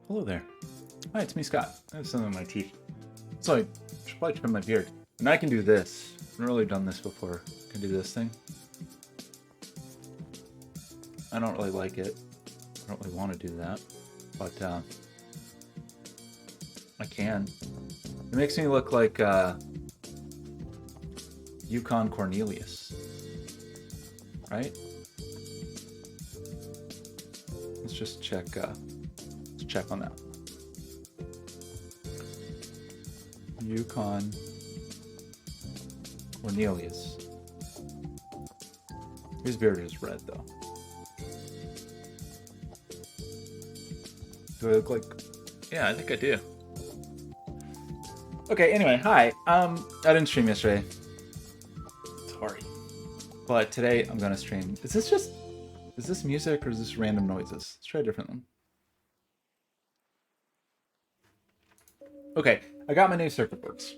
Hello there. Hi, it's me, Scott. I have something in my teeth. So I should probably trim my beard. And I can do this. I've never really done this before. I can do this thing. I don't really like it. I don't really want to do that. But I can. It makes me look like Yukon Cornelius. Right? Let's just check on that. Yukon Cornelius. His beard is red though. Do I look like... Yeah, I think I do. Okay, anyway, hi. I didn't stream yesterday. Sorry. But today I'm gonna stream. Is this music or is this random noises? Let's try a different one. Okay, I got my new circuit boards.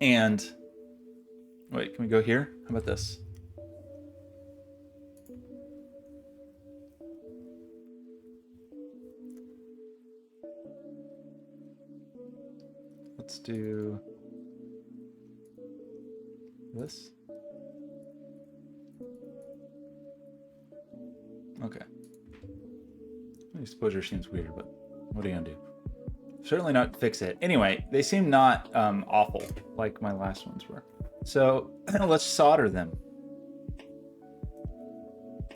And wait, can we go here? How about this? Let's do this. Okay. The exposure seems weird, but what are you gonna do? Certainly not fix it. Anyway, they seem not awful like my last ones were. So let's solder them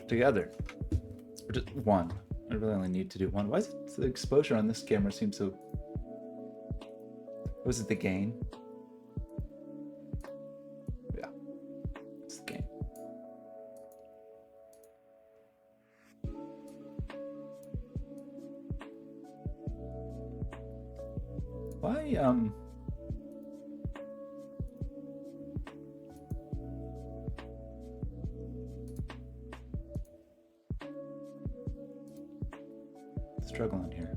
together. Or just one. I really only need to do one. Why is it the exposure on this camera seems so... Was it the gain? Yeah, it's the gain. Why, struggling here.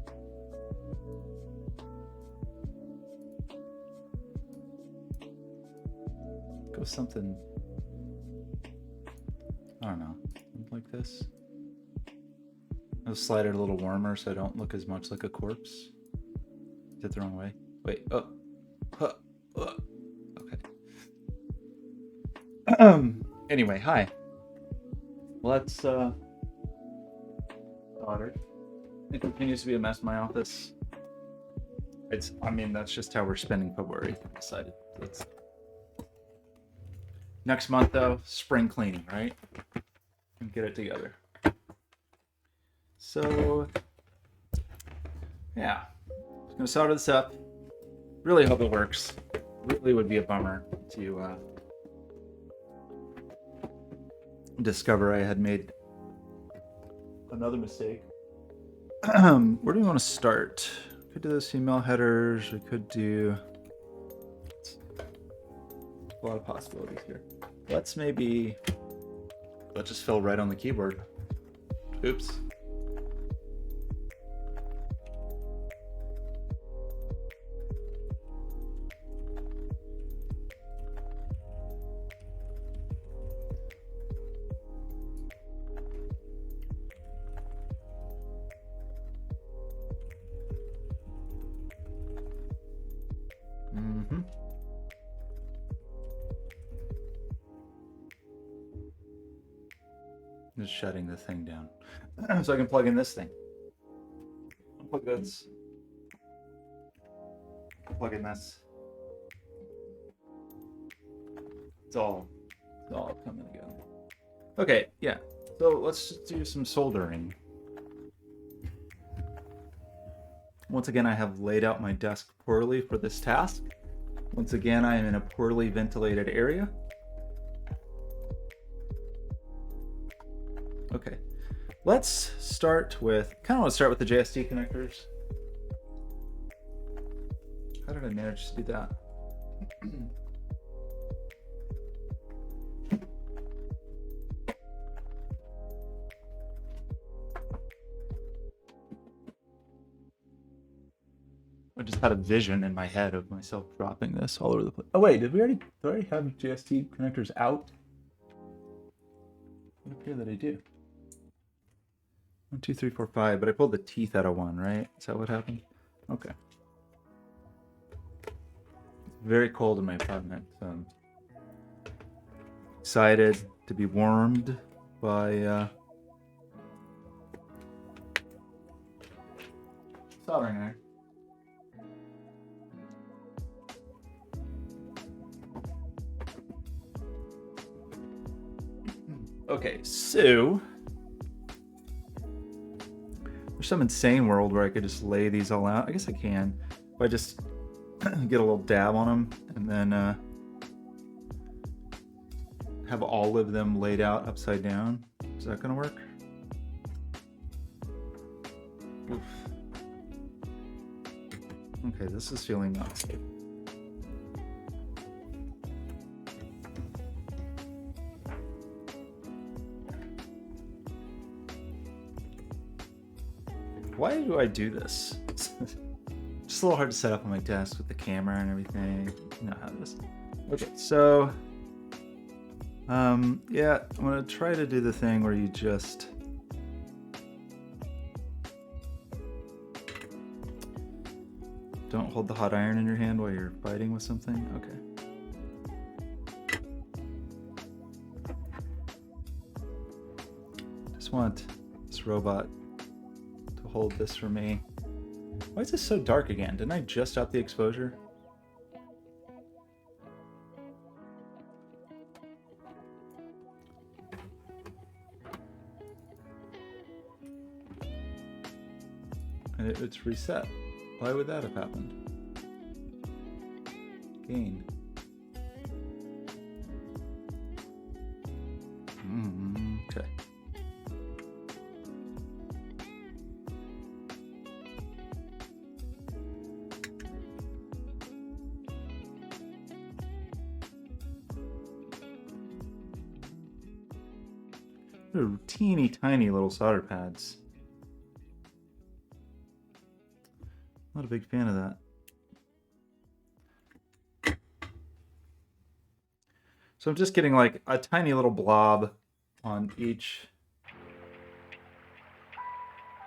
Go something, I don't know, something like this. I'll slide it a little warmer so I don't look as much like a corpse. Did it the wrong way. Wait, okay. Anyway, hi. Let's solder. It continues to be a mess in my office. I mean, that's just how we're spending February. I decided. Next month, though, spring cleaning, right? And get it together. So, yeah. I'm gonna solder this up. Really hope it works. Really would be a bummer to discover I had made another mistake. Where do we want to start? We could do those email headers. We could do a lot of possibilities here. Let's just fill right on the keyboard. Oops. Just shutting the thing down so I can plug in this thing. Plug this. Plug in this. It's all coming together. Okay, yeah. So let's just do some soldering. Once again, I have laid out my desk poorly for this task. Once again, I am in a poorly ventilated area. Okay, let's start with, kind of want to start with the JST connectors. How did I manage to do that? I just had a vision in my head of myself dropping this all over the place. Oh wait, did I already have JST connectors out? It would appear that I do. 1, 2, 3, 4, 5, but I pulled the teeth out of 1, right? Is that what happened? Okay. It's very cold in my apartment. So excited to be warmed by soldering iron. Okay, so there's some insane world where I could just lay these all out. I guess I can. If I just get a little dab on them and then have all of them laid out upside down. Is that gonna work? Oof. Okay, this is feeling not safe. Why do I do this? Just a little hard to set up on my desk with the camera and everything. You know how it is. Okay, so yeah, I'm gonna try to do the thing where you just don't hold the hot iron in your hand while you're fighting with something. Okay. Just want this robot to hold this for me. Why is this so dark again? Didn't I just up the exposure? And it's reset. Why would that have happened? Gain. Okay. They're teeny tiny little solder pads. Not a big fan of that. So I'm just getting like a tiny little blob on each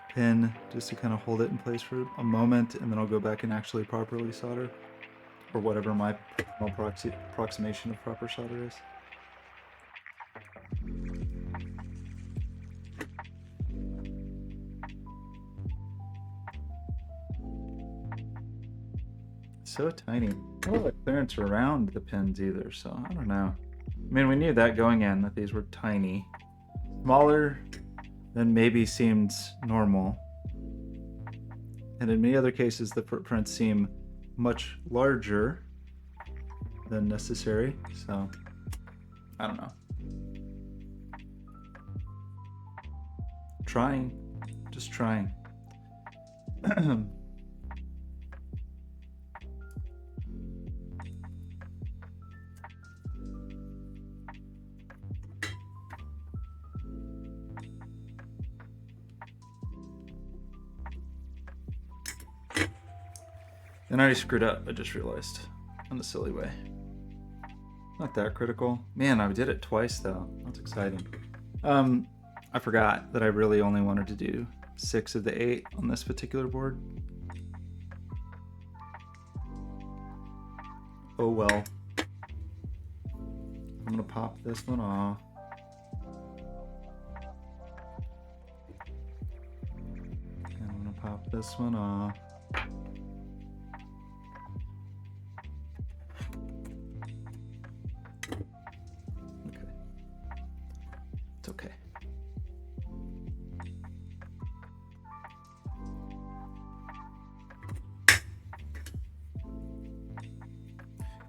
pin just to kind of hold it in place for a moment, and then I'll go back and actually properly solder, or whatever my approximation of proper solder is. So tiny. No lot of clearance around the pins either, so I don't know. I mean, we knew that going in, that these were tiny. Smaller than maybe seems normal. And in many other cases, the footprints seem much larger than necessary, so I don't know. Trying. Just trying. And I already screwed up, I just realized, in a silly way. Not that critical. Man, I did it twice though. That's exciting. I forgot that I really only wanted to do 6 of the 8 on this particular board. Oh well. I'm gonna pop this one off. And I'm gonna pop this one off. Okay.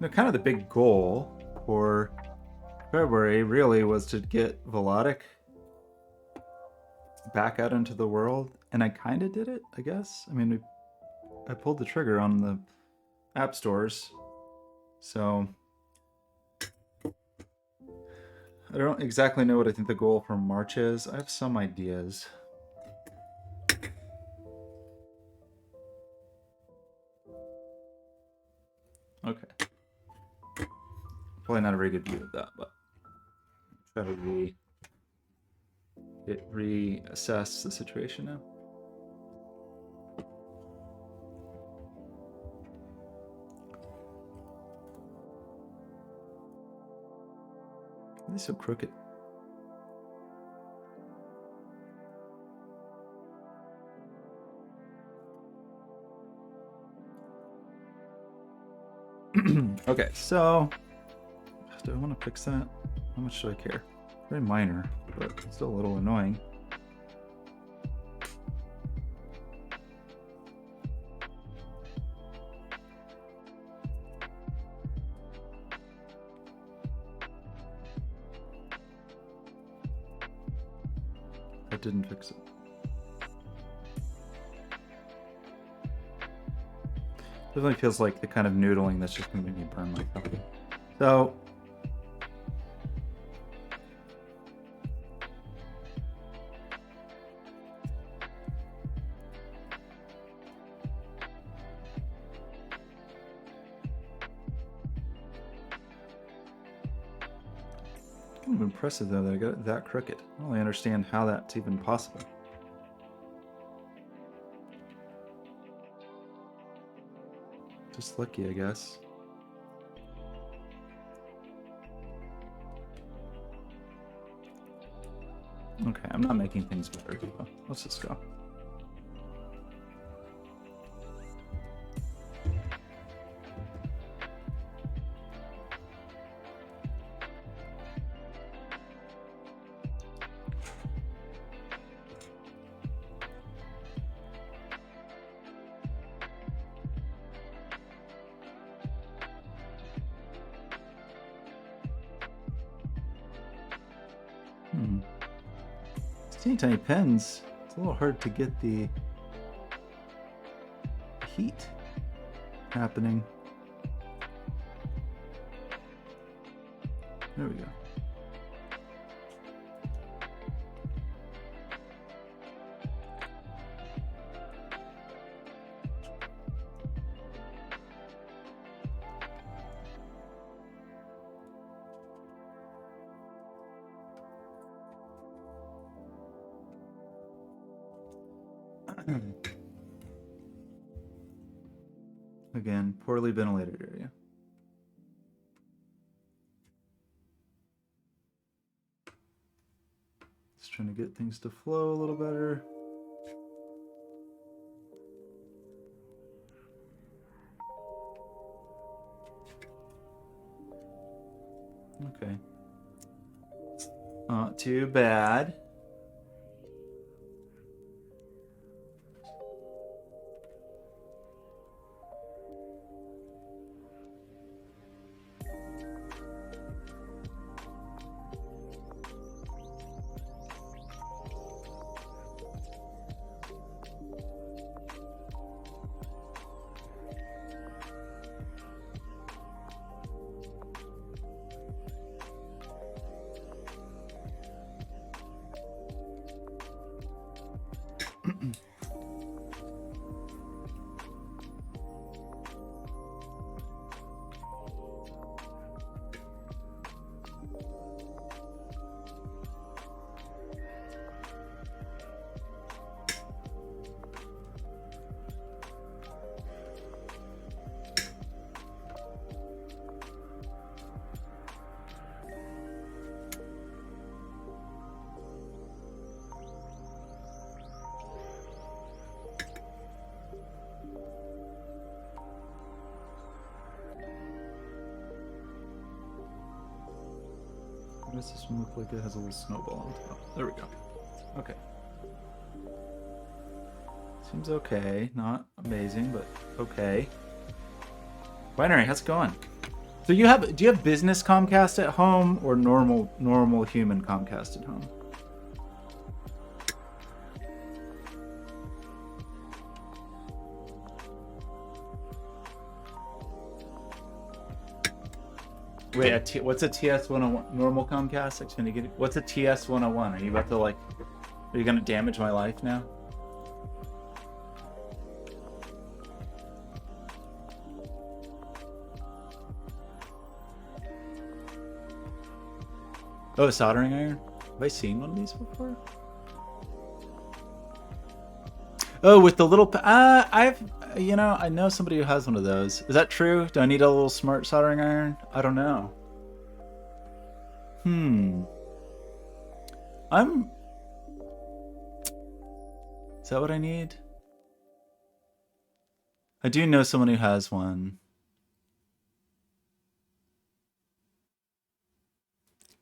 You know, kind of the big goal for February really was to get Velodic back out into the world, and I kind of did it, I guess. I mean, I pulled the trigger on the app stores, so I don't exactly know what I think the goal for March is. I have some ideas. Okay. Probably not a very good view of that, but try to reassess the situation now. Why are they so crooked? Okay, so do I want to fix that? How much do I care? Very minor, but still a little annoying. That didn't fix it. Definitely feels like the kind of noodling that's just going to make me burn my coffee. So kind of impressive though that I got it that crooked. I don't really understand how that's even possible. Just lucky, I guess. Okay, I'm not making things better. Let's just go. Teeny tiny pens. It's a little hard to get the heat happening. There we go. Again, poorly ventilated area. Just trying to get things to flow a little better. Okay. Not too bad. Why does this one look like it has a little snowball on top? There we go. Okay. Seems okay. Not amazing, but okay. Binary, how's it going? So do you have business Comcast at home or normal human Comcast at home? Wait, what's a TS101? Normal Comcast? What's a TS101? Are you about to are you gonna damage my life now? Oh, a soldering iron? Have I seen one of these before? Oh, with the little... I know somebody who has one of those. Is that true? Do I need a little smart soldering iron? I don't know. Is that what I need? I do know someone who has one.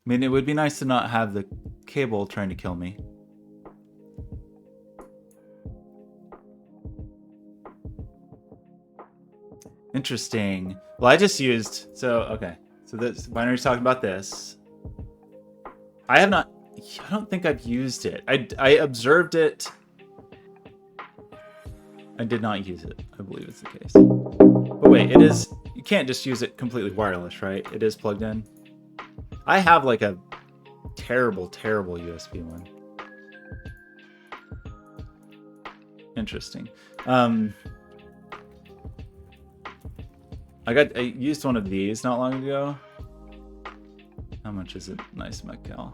I mean, it would be nice to not have the cable trying to kill me. Interesting. Well, I just used... okay. So this binary's talking about this. I don't think I've used it. I observed it. I did not use it. I believe it's the case. But wait, it is... You can't just use it completely wireless, right? It is plugged in. I have like a terrible, terrible USB one. Interesting. I used one of these not long ago. How much is it? Nice Metcal.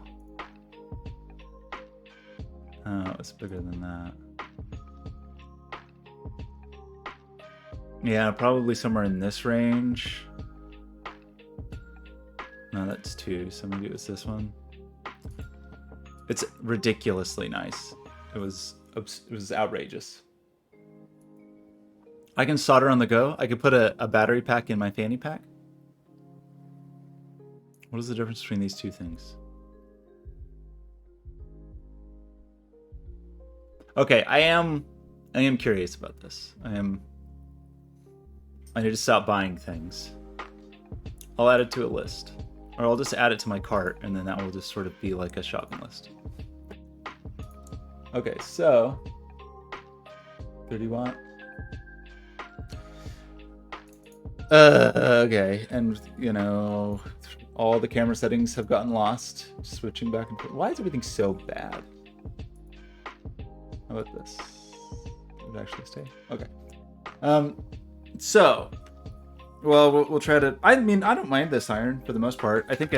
Oh, it's bigger than that. Yeah, probably somewhere in this range. No, that's 2, so maybe it was this one. It's ridiculously nice. It was outrageous. I can solder on the go. I could put a battery pack in my fanny pack. What is the difference between these two things? Okay, I am curious about this. I need to stop buying things. I'll add it to a list. Or I'll just add it to my cart, and then that will just sort of be like a shopping list. Okay, so 30 watt. Okay, and all the camera settings have gotten lost. Switching back and forth. Why is everything so bad? How about this? Did it actually stay? Okay. So, well, we'll try to... I mean, I don't mind this iron for the most part. I think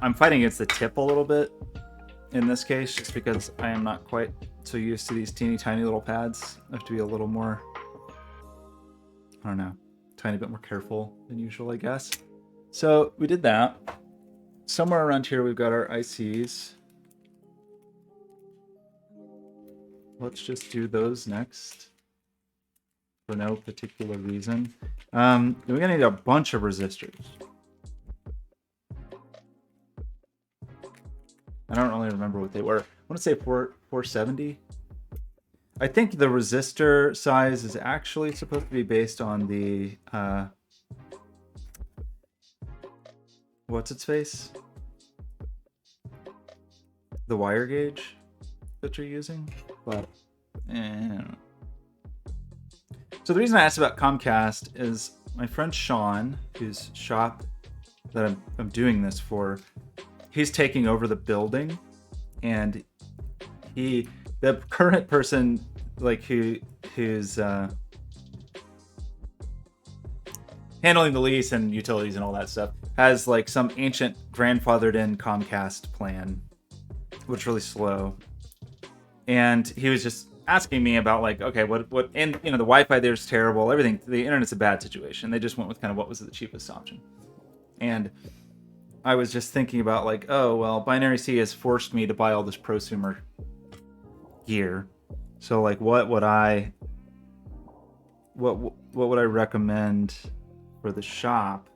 I'm fighting against the tip a little bit in this case, just because I am not quite so used to these teeny tiny little pads. I have to be a little more, I don't know, tiny bit more careful than usual, I guess. So we did that. Somewhere around here we've got our ICs. Let's just do those next. For no particular reason. We're gonna need a bunch of resistors. I don't really remember what they were. I want to say 470. I think the resistor size is actually supposed to be based on the what's its face? The wire gauge that you're using, but I don't know. So the reason I asked about Comcast is my friend Sean, whose shop that I'm doing this for, he's taking over the building, and the current person who's handling the lease and utilities and all that stuff has like some ancient grandfathered in Comcast plan, which is really slow. And he was just asking me about like, okay, what, and the Wi-Fi there's terrible, everything, the internet's a bad situation. They just went with kind of what was the cheapest option. And I was just thinking about like, oh, well, Binary C has forced me to buy all this prosumer gear. So like, what would I recommend for the shop?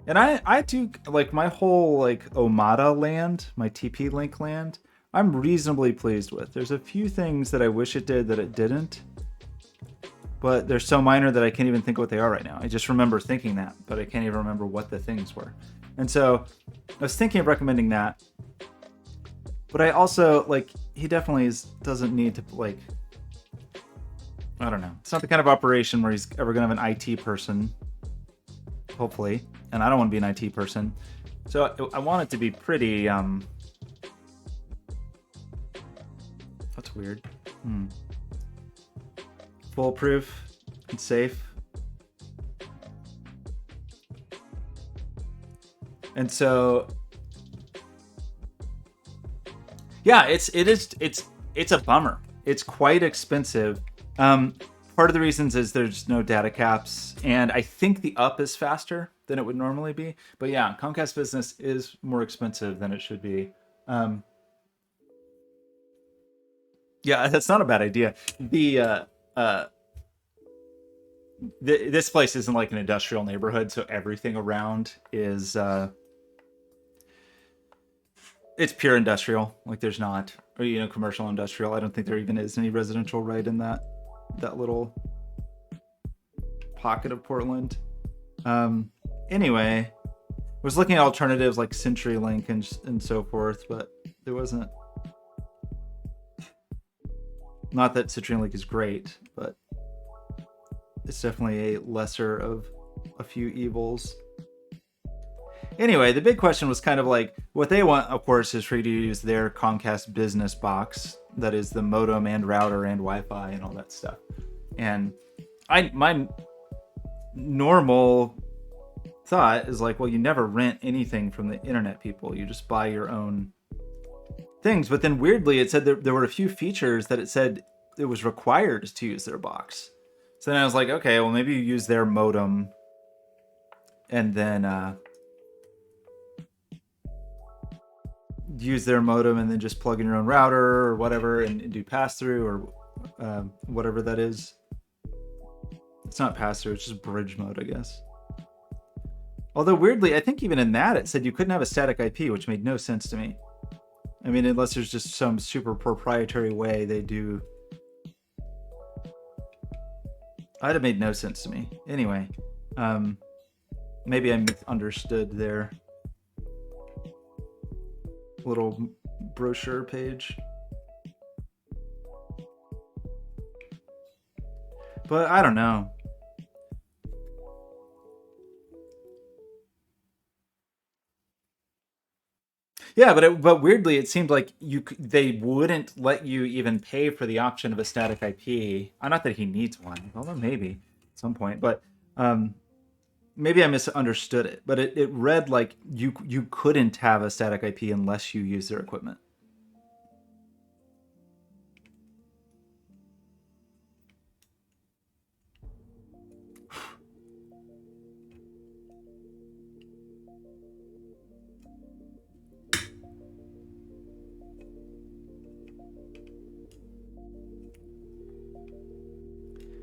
And I do like my whole like Omada land, my TP Link land, I'm reasonably pleased with. There's a few things that I wish it did that it didn't, but they're so minor that I can't even think what they are right now. I just remember thinking that, but I can't even remember what the things were. And so I was thinking of recommending that, but I also like, he definitely doesn't need to like, I don't know. It's not the kind of operation where he's ever gonna have an IT person, hopefully. And I don't want to be an IT person. So I want it to be pretty, that's weird. Foolproof and safe. And so, yeah, it's a bummer. It's quite expensive. Part of the reasons is there's no data caps, and I think the up is faster than it would normally be. But yeah, Comcast Business is more expensive than it should be. Yeah, that's not a bad idea. This place isn't like an industrial neighborhood, so everything around is it's pure industrial. Like there's not, or commercial industrial. I don't think there even is any residential right in that little pocket of Portland. Anyway, I was looking at alternatives like CenturyLink and so forth, but there wasn't. Not that CenturyLink is great, but it's definitely a lesser of a few evils. Anyway, the big question was kind of like, what they want, of course, is for you to use their Comcast business box. That is the modem and router and Wi-Fi and all that stuff. And my normal thought is like, well, you never rent anything from the internet people. You just buy your own things. But then weirdly, it said there were a few features that it said it was required to use their box. So then I was like, okay, well, maybe you use their modem and then use their modem and then just plug in your own router or whatever and do pass-through or whatever that is. It's not pass-through, it's just bridge mode, I guess. Although weirdly, I think even in that it said you couldn't have a static IP, which made no sense to me. I mean, unless there's just some super proprietary way they do. That'd have made no sense to me. Anyway, maybe I misunderstood their little brochure page. But I don't know. Yeah, but weirdly, it seemed like they wouldn't let you even pay for the option of a static IP. Not that he needs one, although maybe at some point. But maybe I misunderstood it. But it read like you couldn't have a static IP unless you use their equipment.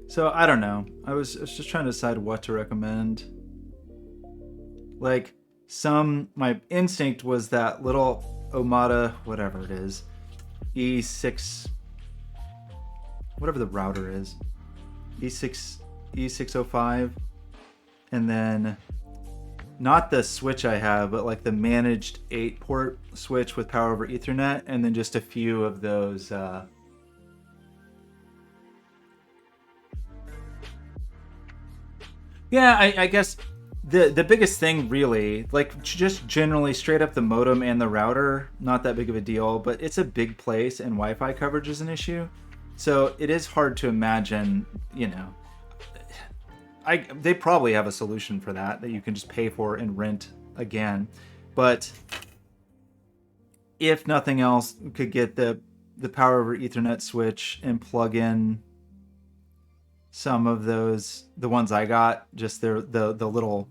So I don't know. I was just trying to decide what to recommend. Like my instinct was that little Omada, whatever it is, E6, whatever the router is, E605, and then not the switch I have, but like the managed 8-port switch with power over Ethernet, and then just a few of those. Yeah, I guess the biggest thing really, like just generally straight up the modem and the router, not that big of a deal, but it's a big place and Wi-Fi coverage is an issue. So it is hard to imagine, they probably have a solution for that you can just pay for and rent again. But if nothing else, we could get the power over Ethernet switch and plug in some of those, the ones I got, just the little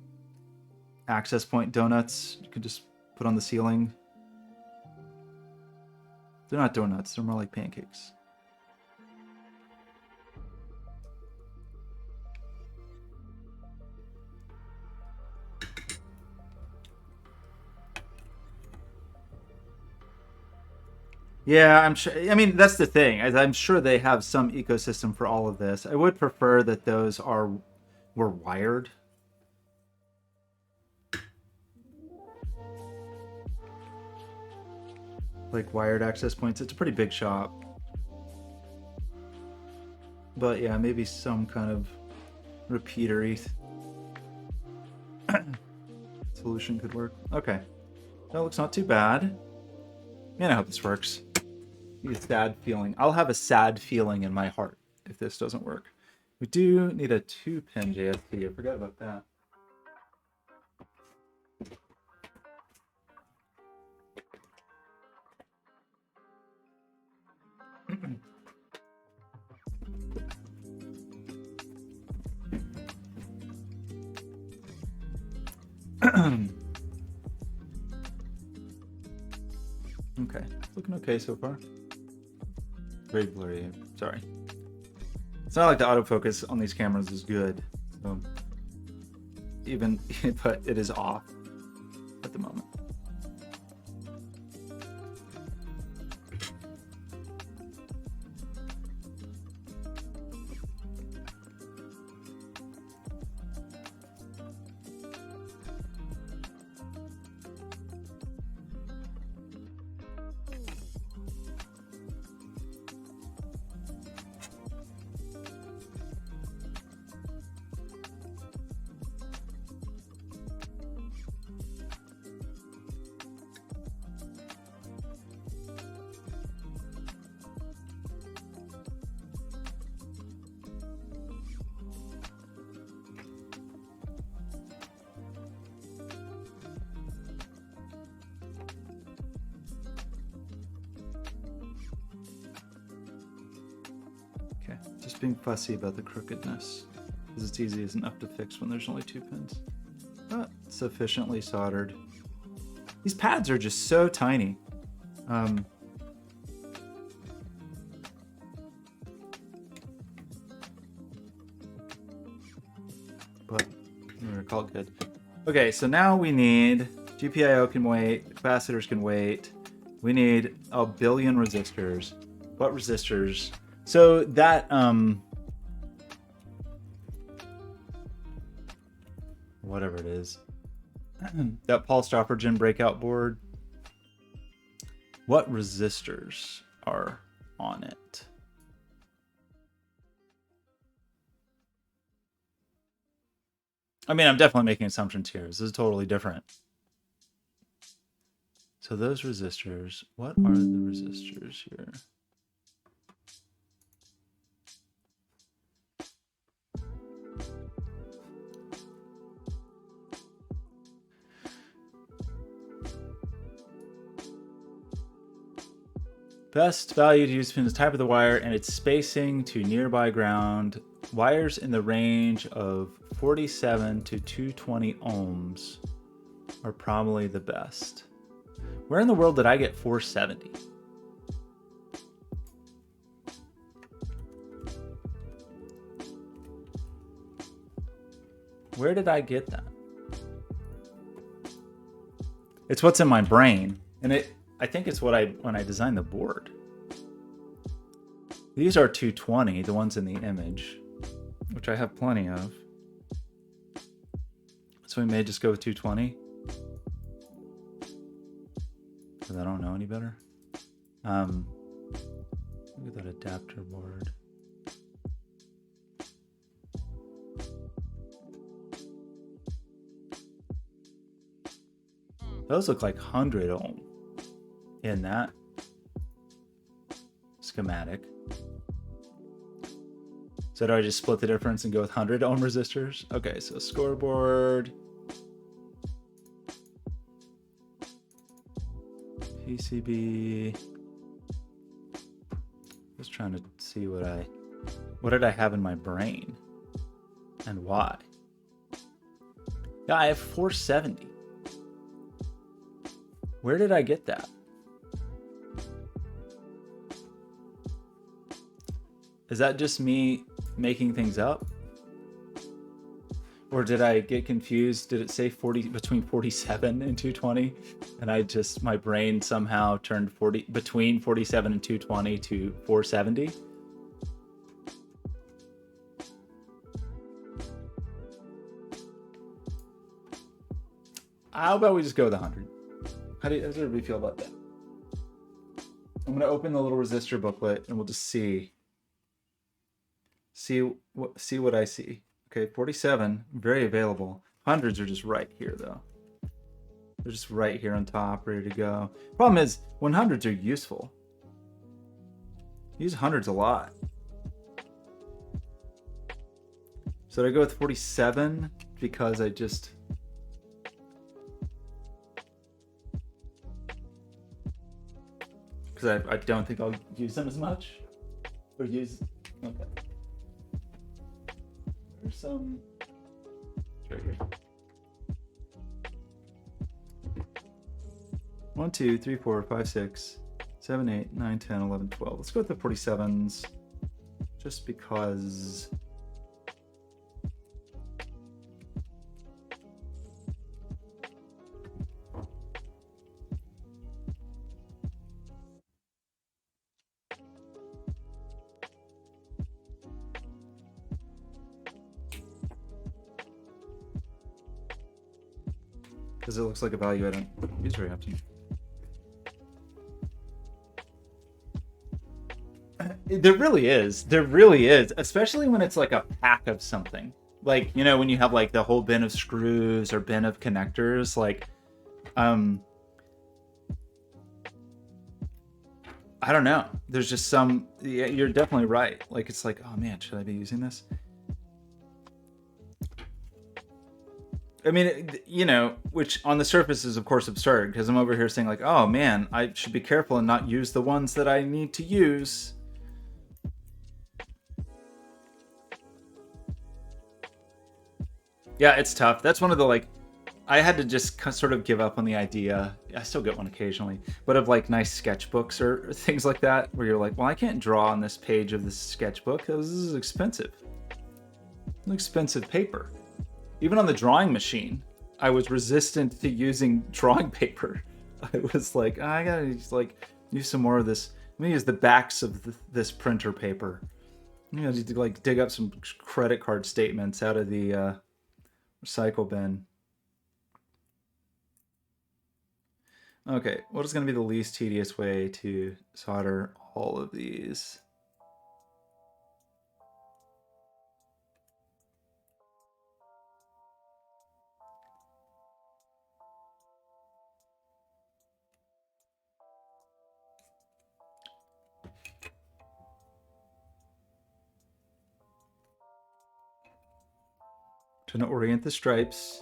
access point donuts you could just put on the ceiling. They're not donuts, they're more like pancakes. Yeah, I'm sure. I mean, that's the thing. I'm sure they have some ecosystem for all of this. I would prefer that those were wired. Like wired access points. It's a pretty big shop. But yeah, maybe some kind of repeater solution could work. Okay. That looks not too bad. Man, I hope this works. A sad feeling. I'll have a sad feeling in my heart if this doesn't work. We do need a 2-pin JSP. I forgot about that. Okay, looking okay so far. Very blurry, sorry. It's not like the autofocus on these cameras is good, so even, but it is off at the moment. Just being fussy about the crookedness, because it's easy enough to fix when there's only 2 pins. But sufficiently soldered. These pads are just so tiny. But we're called good. Okay, so now we need GPIO can wait, capacitors can wait. We need a billion resistors. What resistors? So that whatever it is, that Paul Stoppergen breakout board, what resistors are on it? I mean, I'm definitely making assumptions here. This is totally different. So those resistors, what are the resistors here? Best value to use depends on the type of the wire and its spacing to nearby ground. Wires in the range of 47 to 220 ohms are probably the best. Where in the world did I get 470? Where did I get that? It's what's in my brain, and I think it's what when I designed the board. These are 220, the ones in the image, which I have plenty of. So we may just go with 220. Because I don't know any better. Look at that adapter board. Those look like 100 ohm in that schematic. So do I just split the difference and go with 100 ohm resistors? Okay, so scoreboard. PCB. Just trying to see what did I have in my brain and why. Yeah, I have 470. Where did I get that? Is that just me making things up? Or did I get confused? Did it say between 47 and 220? And my brain somehow turned between 47 and 220 to 470? How about we just go with 100? How does everybody feel about that? I'm going to open the little resistor booklet and we'll just see what I see. Okay, 47, very available. Hundreds are just right here though. They're just right here on top, ready to go. Problem is, when hundreds are useful, use hundreds a lot. So did I go with 47 because I don't think I'll use them as much? Or use, okay. There's some, right here. 1, 2, 3, 4, 5, 6, 7, 8, 9, 10, 11, 12. Let's go with the 47s just because. Because it looks like a value I don't use very often. There really is. There really is. Especially when it's like a pack of something. Like, you know, when you have like the whole bin of screws or bin of connectors, like, I don't know. There's just some, yeah, you're definitely right. Like, it's like, oh man, should I be using this? I mean, you know, which on the surface is of course absurd because I'm over here saying like, oh man, I should be careful and not use the ones that I need to use. Yeah, it's tough. That's one of the like, I had to just sort of give up on the idea. I still get one occasionally, but of like nice sketchbooks or things like that where you're like, well, I can't draw on this page of this sketchbook. This is expensive. An expensive paper. Even on the drawing machine, I was resistant to using drawing paper. I was like, oh, I gotta use some more of this. Let me use the backs of this printer paper. You know, to like dig up some credit card statements out of the recycle bin. Okay, what is going to be the least tedious way to solder all of these? Trying to orient the stripes.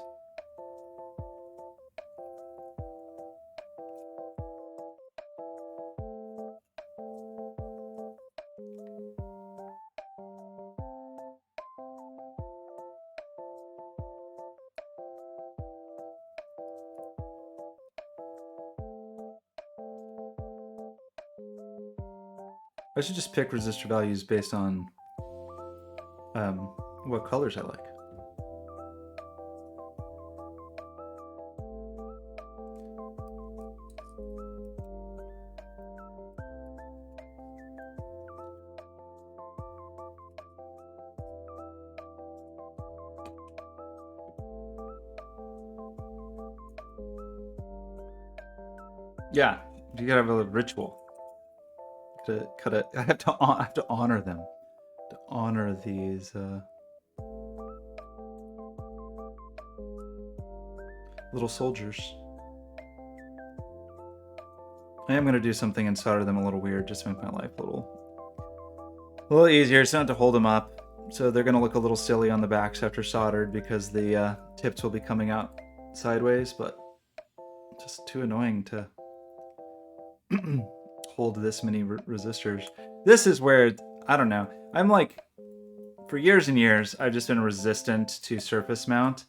I should just pick resistor values based on what colors I like. Yeah, you gotta have a ritual. I have to honor them. To honor these little soldiers. I am gonna do something and solder them a little weird, just to make my life a little easier. It's not to hold them up, so they're gonna look a little silly on the backs after soldered because the tips will be coming out sideways, but just too annoying to hold this many resistors. This is where, I don't know, I'm like, for years and years, I've just been resistant to surface mount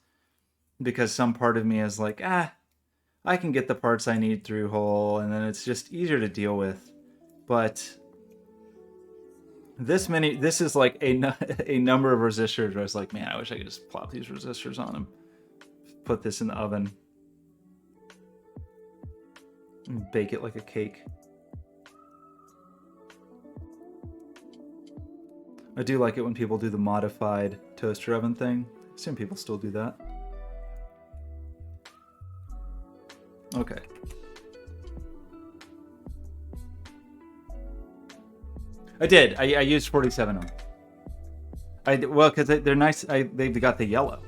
because some part of me is like, I can get the parts I need through hole, and then it's just easier to deal with. But this is like a number of resistors where I was like, man, I wish I could just plop these resistors on them. Put this in the oven. And bake it like a cake. I do like it when people do the modified toaster oven thing. I assume people still do that. Okay. I did. I used 47 of them. Well, because they're nice. They've got the yellow.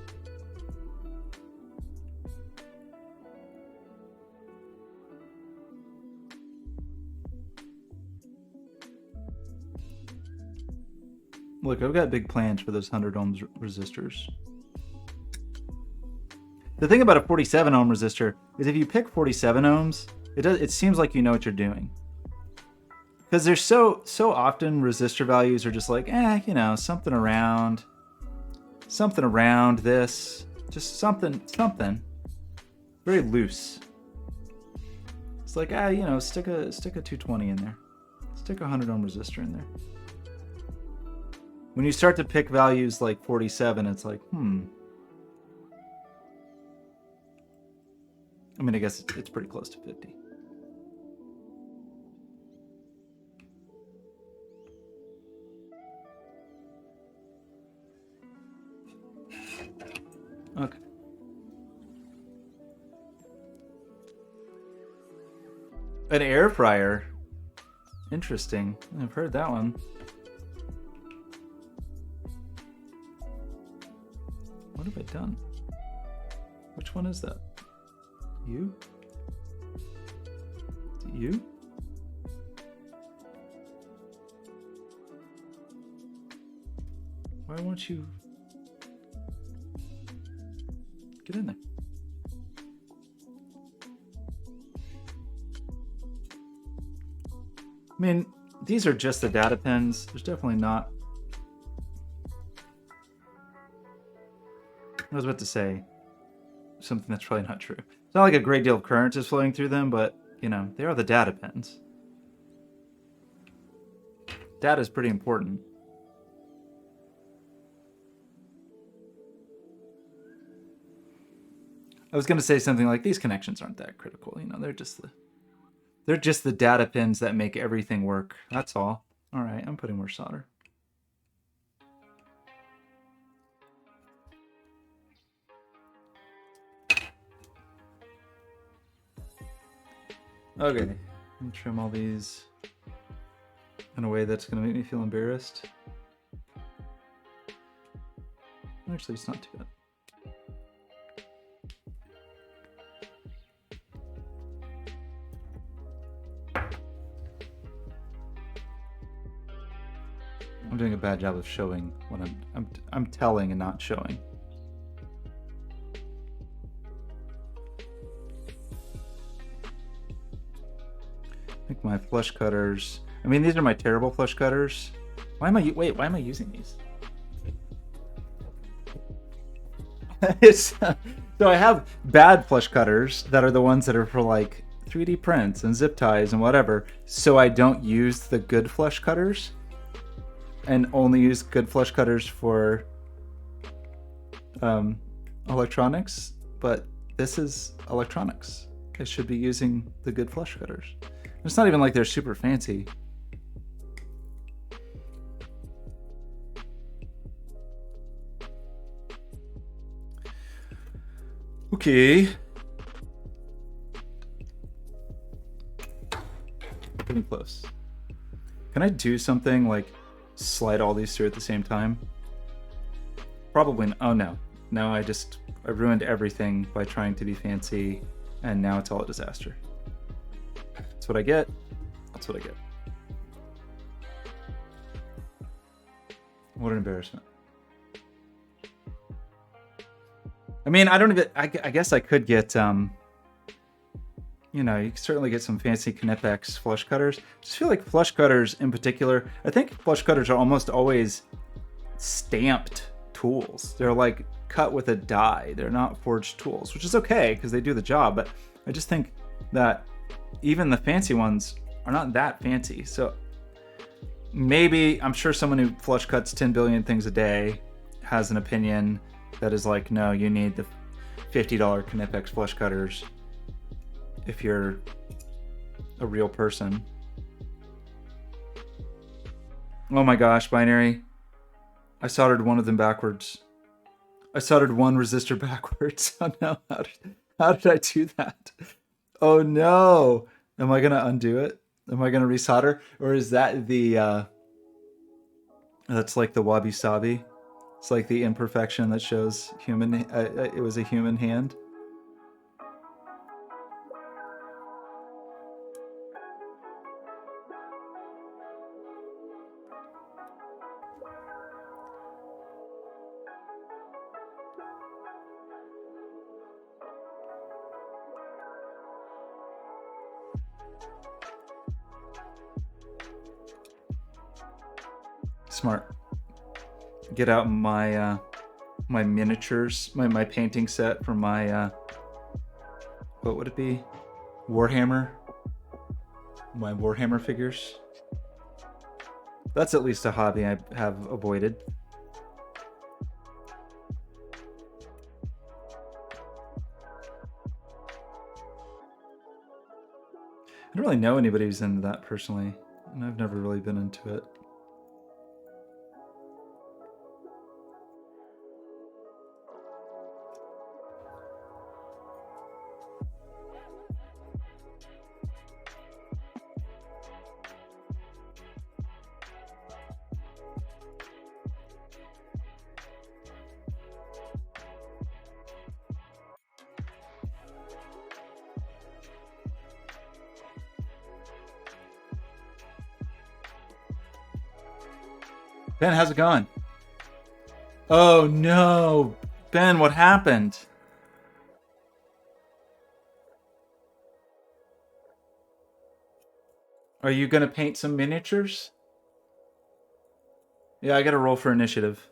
Look, I've got big plans for those 100 ohms resistors. The thing about a 47 ohm resistor is if you pick 47 ohms, it seems like you know what you're doing. Because there's so often resistor values are just like, you know, something around this, just something very loose. It's like, you know, stick a 220 in there. Stick a 100 ohm resistor in there. When you start to pick values like 47, it's like, I mean, I guess it's pretty close to 50. Okay. An air fryer. Interesting. I've heard that one. What have I done? Which one is that? You? Is it you? Why won't you get in there? I mean, these are just the data pins. There's definitely not. I was about to say something that's probably not true. It's not like a great deal of current is flowing through them, but, you know, they are the data pins. Data is pretty important. I was going to say something like these connections aren't that critical. You know, they're just the data pins that make everything work. That's all. All right, I'm putting more solder. Okay, let me trim all these in a way that's going to make me feel embarrassed. Actually, it's not too bad. I'm doing a bad job of showing what I'm telling and not showing. I think my flush cutters. I mean, these are my terrible flush cutters. Why am I using these? So I have bad flush cutters that are the ones that are for like 3D prints and zip ties and whatever. So I don't use the good flush cutters. And only use good flush cutters for electronics, but this is electronics. I should be using the good flush cutters. It's not even like they're super fancy. Okay. Pretty close. Can I do something like slide all these through at the same time? Probably. Oh no. No, I ruined everything by trying to be fancy, and now it's all a disaster. That's what I get. That's what I get. What an embarrassment. I mean, I don't even. I guess I could get. You know, you can certainly get some fancy Knipex flush cutters. I just feel like flush cutters in particular, I think flush cutters are almost always stamped tools. They're like cut with a die. They're not forged tools, which is okay because they do the job. But I just think that even the fancy ones are not that fancy. So maybe, I'm sure someone who flush cuts 10 billion things a day has an opinion that is like, no, you need the $50 Knipex flush cutters if you're a real person. Oh my gosh, binary. I soldered one of them backwards. I soldered one resistor backwards. Oh no, how did I do that? Oh no. Am I gonna undo it? Am I gonna resolder? Or is that the, that's like the wabi-sabi? It's like the imperfection that shows human, it was a human hand. Smart. Get out my my miniatures, my painting set from my what would it be? Warhammer. my Warhammer figures. That's at least a hobby I have avoided. I don't really know anybody who's into that personally, and I've never really been into it. Ben, how's it going? Oh no! Ben, what happened? Are you gonna paint some miniatures? Yeah, I gotta roll for initiative.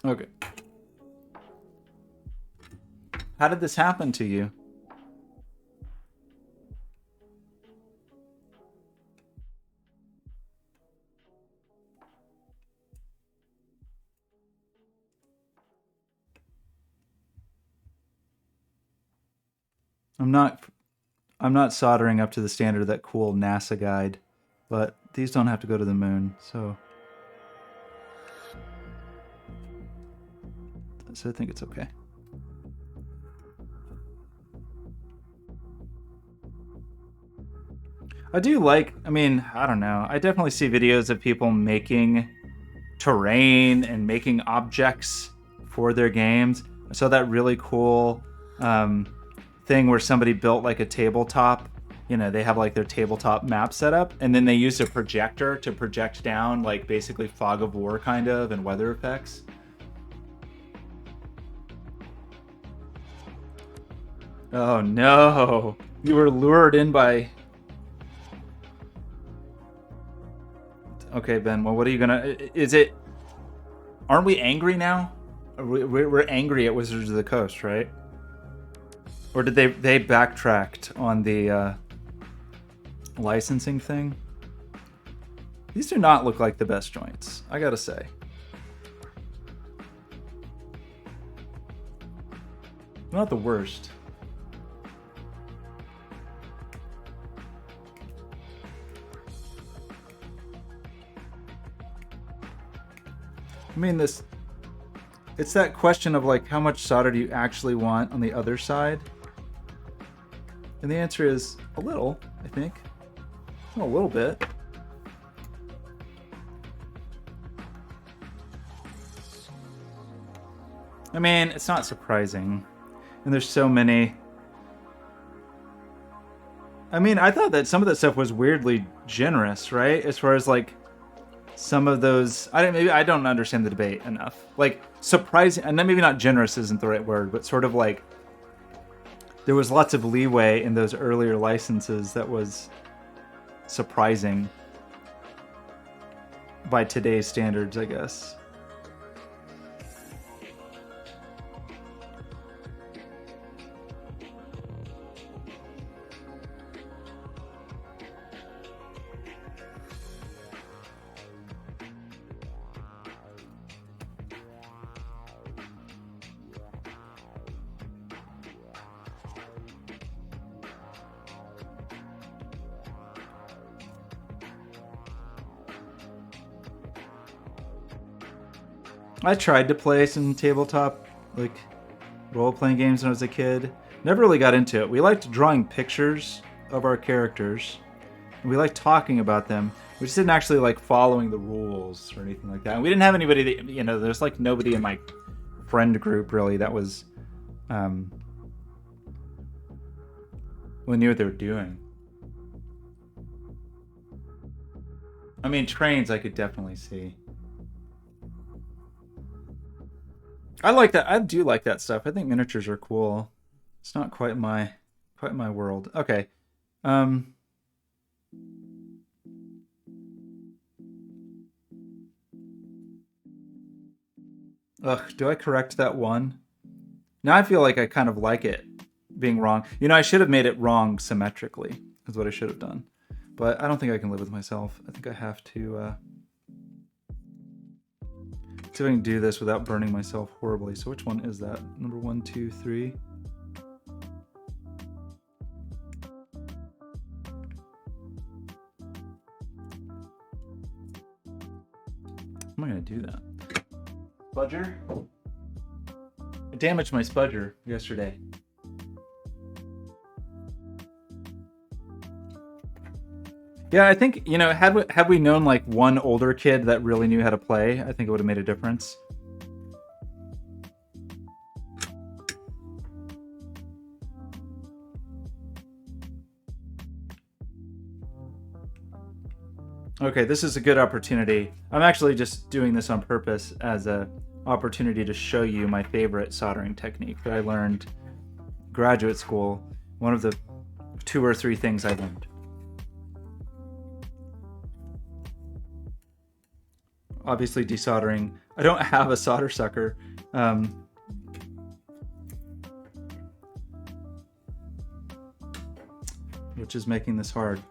Okay. How did this happen to you? I'm not soldering up to the standard of that cool NASA guide, but these don't have to go to the moon, so I think it's okay. I do like, I mean, I don't know. I definitely see videos of people making terrain and making objects for their games. I saw that really cool thing where somebody built like a tabletop. You know, they have like their tabletop map set up, and then they used a projector to project down like basically fog of war kind of and weather effects. Oh no, you were lured in by... Okay, Ben, well, what are you gonna... Is it... Aren't we angry now? We're angry at Wizards of the Coast, right? Or did they backtracked on the licensing thing? These do not look like the best joints, I gotta say. Not the worst. I mean, it's that question of like, how much solder do you actually want on the other side? And the answer is a little, I think. A little bit. I mean, it's not surprising. And there's so many. I mean, I thought that some of that stuff was weirdly generous, right? As far as like some of those, maybe I don't understand the debate enough. Like surprising, and then maybe not generous isn't the right word, but sort of like there was lots of leeway in those earlier licenses that was surprising by today's standards, I guess. I tried to play some tabletop, like, role-playing games when I was a kid. Never really got into it. We liked drawing pictures of our characters, and we liked talking about them. We just didn't actually like following the rules or anything like that. And we didn't have anybody that, you know, there's like nobody in my friend group really that was, who knew what they were doing. I mean, trains I could definitely see. I like that. I do like that stuff. I think miniatures are cool. It's not quite my world. Okay. Ugh, do I correct that one? Now I feel like I kind of like it being wrong. You know, I should have made it wrong symmetrically, is what I should have done. But I don't think I can live with myself. I think I have to see if I can do this without burning myself horribly. So which one is that? Number 1, 2, 3. How am I gonna do that? Spudger? I damaged my spudger yesterday. Yeah, I think, you know, had we known like one older kid that really knew how to play, I think it would have made a difference. Okay, this is a good opportunity. I'm actually just doing this on purpose as a opportunity to show you my favorite soldering technique that I learned graduate school. One of the 2 or 3 things I learned. Obviously desoldering. I don't have a solder sucker. Which is making this hard.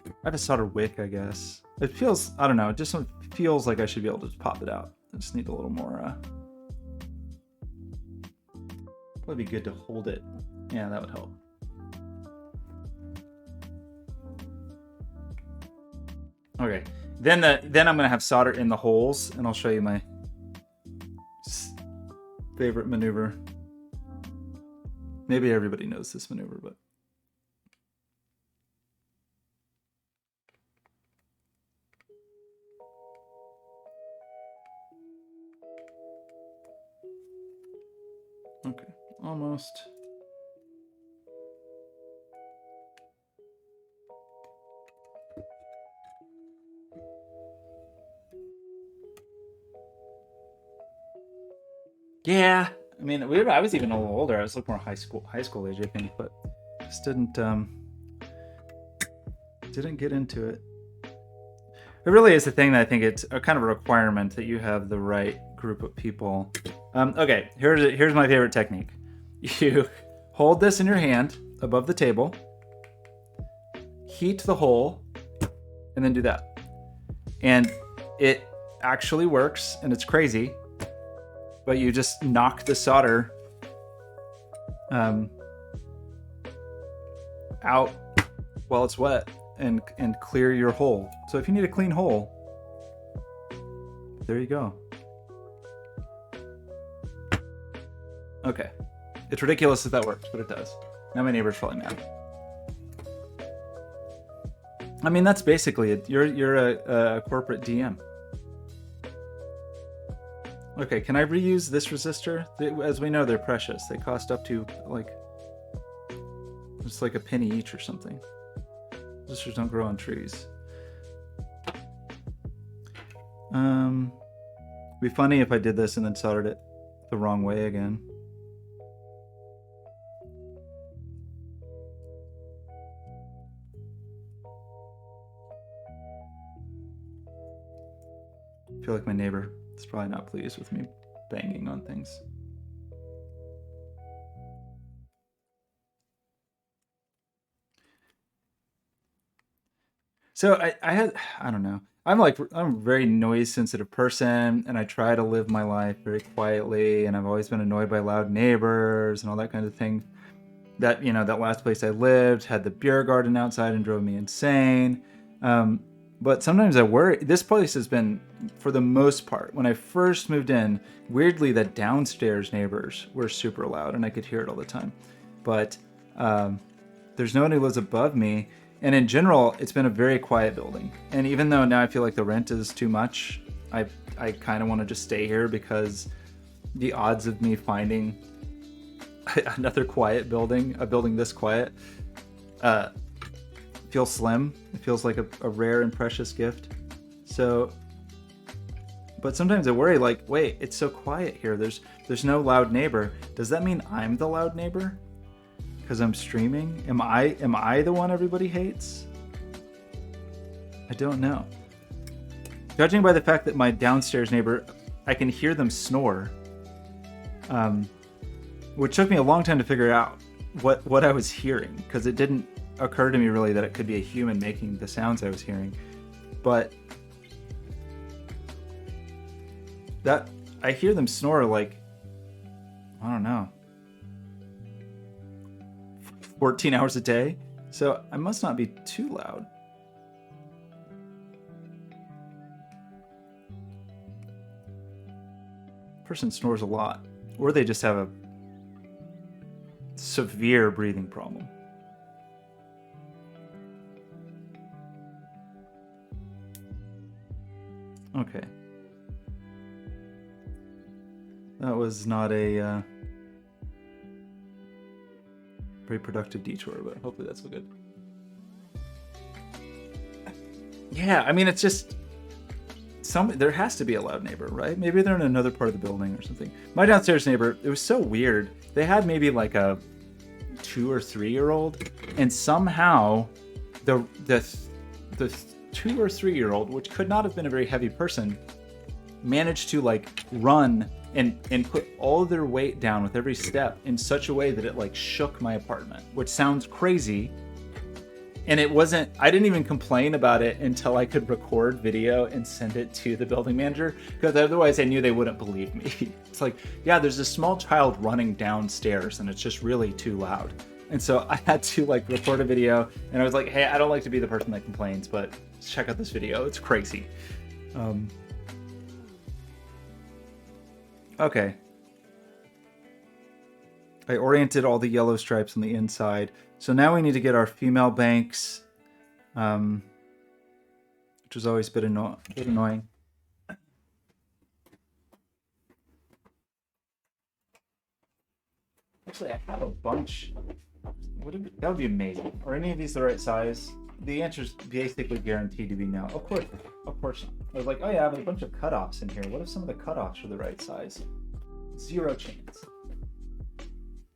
I have a solder wick, I guess. It feels, I don't know, it just feels like I should be able to pop it out. I just need a little more, probably be good to hold it. Yeah, that would help. Okay, then I'm gonna have solder in the holes, and I'll show you my favorite maneuver. Maybe everybody knows this maneuver, but. Okay, almost. Yeah, I mean, I was even a little older. I was like more high school age, I think, but just didn't get into it. It really is the thing that I think it's a kind of a requirement that you have the right group of people. Okay, here's my favorite technique. You hold this in your hand above the table, heat the hole, and then do that. And it actually works, and it's crazy, but you just knock the solder out while it's wet and clear your hole. So if you need a clean hole, there you go. Okay. It's ridiculous that works, but it does. Now my neighbor's probably mad. I mean, that's basically it. You're a corporate DM. Okay, can I reuse this resistor? As we know, they're precious. They cost up to like just like a penny each or something. Resistors don't grow on trees. It'd be funny if I did this and then soldered it the wrong way again. I feel like my neighbor is probably not pleased with me banging on things. So I don't know. I'm a very noise sensitive person, and I try to live my life very quietly, and I've always been annoyed by loud neighbors and all that kind of thing. That, you know, that last place I lived had the beer garden outside and drove me insane. But sometimes I worry. This place has been, for the most part, when I first moved in, weirdly the downstairs neighbors were super loud and I could hear it all the time. But there's no one who lives above me. And in general, it's been a very quiet building. And even though now I feel like the rent is too much, I kind of want to just stay here because the odds of me finding another quiet building, a building this quiet, feels slim. It feels like a rare and precious gift. So, but sometimes I worry, like, wait, it's so quiet here. There's no loud neighbor. Does that mean I'm the loud neighbor? Because I'm streaming? Am I the one everybody hates? I don't know. Judging by the fact that my downstairs neighbor I can hear them snore, which took me a long time to figure out what I was hearing, because it didn't occur to me really that it could be a human making the sounds I was hearing. But that I hear them snore like, I don't know, 14 hours a day. So I must not be too loud. Person snores a lot, or they just have a severe breathing problem. Okay. That was not a very productive detour, but hopefully that's good. Yeah, I mean, it's just there has to be a loud neighbor, right? Maybe they're in another part of the building or something. My downstairs neighbor, it was so weird. They had maybe like a 2 or 3 year old, and somehow the 2 or 3 year old, which could not have been a very heavy person, managed to like run and put all their weight down with every step in such a way that it like shook my apartment, which sounds crazy. And it wasn't, I didn't even complain about it until I could record video and send it to the building manager, because otherwise I knew they wouldn't believe me. It's like, yeah, there's a small child running downstairs and it's just really too loud. And so I had to like record a video, and I was like, hey, I don't like to be the person that complains, but check out this video. It's crazy. Okay. I oriented all the yellow stripes on the inside. So now we need to get our female banks, which is always a bit annoying. Actually, I have a bunch. That would be amazing. Are any of these the right size? The answer is basically guaranteed to be no. Of course not. I was like, oh yeah, I have a bunch of cutoffs in here. What if some of the cutoffs are the right size? 0 chance.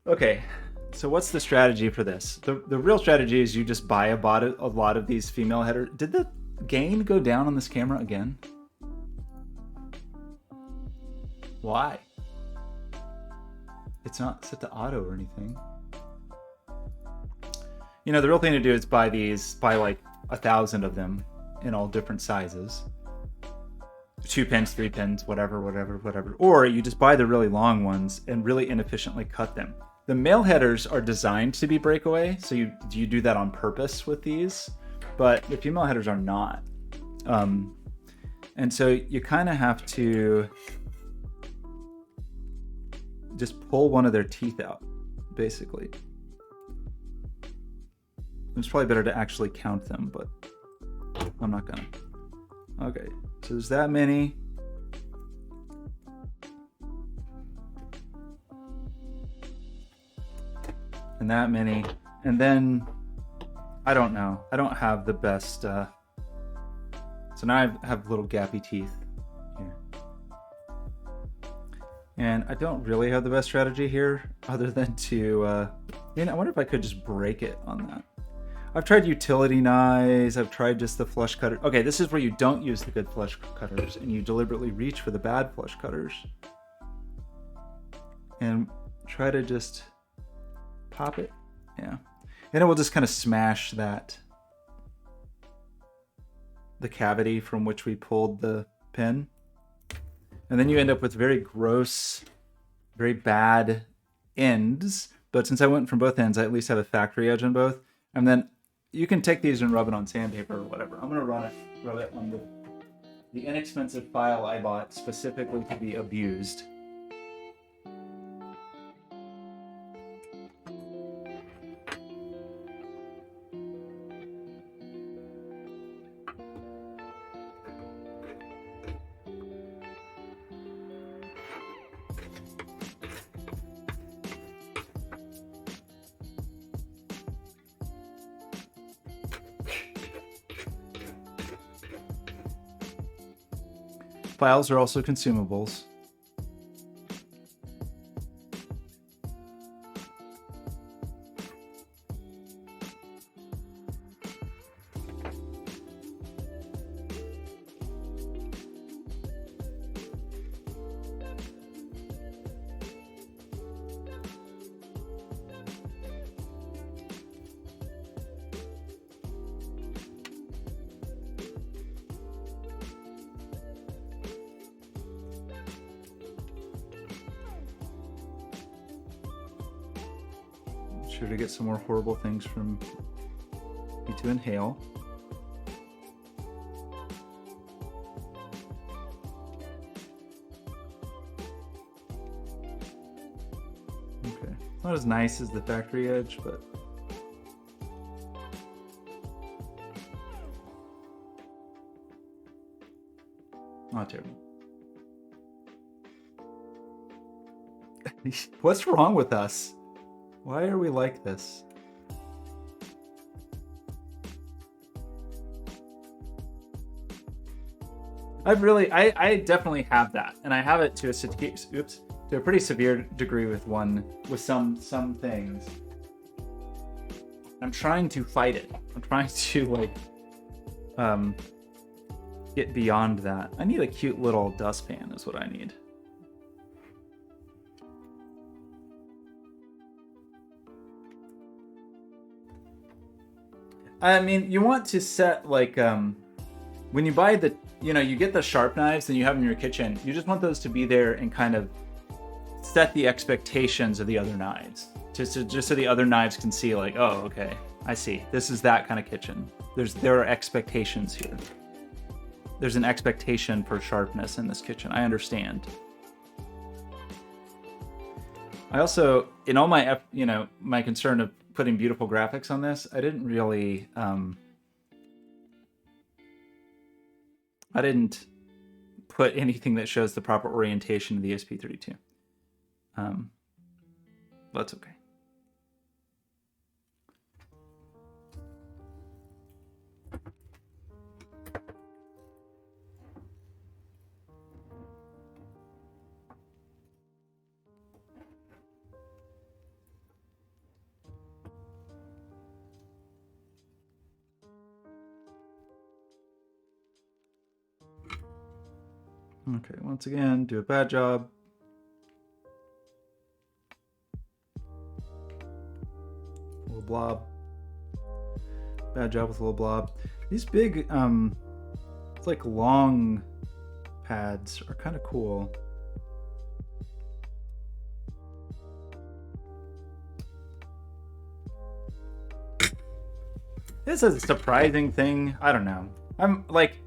Okay, so what's the strategy for this? The real strategy is you just buy a lot of these female headers. Did the gain go down on this camera again? Why? It's not set to auto or anything. You know, the real thing to do is buy like 1,000 of them in all different sizes. 2 pins, 3 pins, whatever. Or you just buy the really long ones and really inefficiently cut them. The male headers are designed to be breakaway, so you do that on purpose with these, but the female headers are not. And so you kind of have to just pull one of their teeth out, basically. It's probably better to actually count them, but I'm not gonna. Okay, so there's that many. And that many. And then, I don't know. I don't have the best. So now I have little gappy teeth here. And I don't really have the best strategy here, other than to, I wonder if I could just break it on that. I've tried utility knives, I've tried just the flush cutter. Okay, this is where you don't use the good flush cutters and you deliberately reach for the bad flush cutters. And try to just pop it. Yeah. And it will just kind of smash the cavity from which we pulled the pin. And then you end up with very gross, very bad ends. But since I went from both ends, I at least have a factory edge on both. And then you can take these and rub it on sandpaper or whatever. I'm going to rub it on the inexpensive file I bought specifically to be abused. Files are also consumables. sure to get some more horrible things from you to inhale. Okay, not as nice as the factory edge, but not terrible. What's wrong with us? Why are we like this? I definitely have that, and I have it to a pretty severe degree with some things. I'm trying to fight it. I'm trying to get beyond that. I need a cute little dustpan is what I need. I mean, you want to set when you buy you get the sharp knives and you have them in your kitchen, you just want those to be there and kind of set the expectations of the other knives. Just so the other knives can see like, oh, okay, I see. This is that kind of kitchen. There are expectations here. There's an expectation for sharpness in this kitchen. I understand. I also, in all my, my concern of putting beautiful graphics on this, I didn't really, I didn't put anything that shows the proper orientation of the ESP32. That's okay. Okay, once again, do a bad job. A little blob. Bad job with a little blob. These big, it's like long pads are kind of cool. This is a surprising thing. I don't know. I'm like,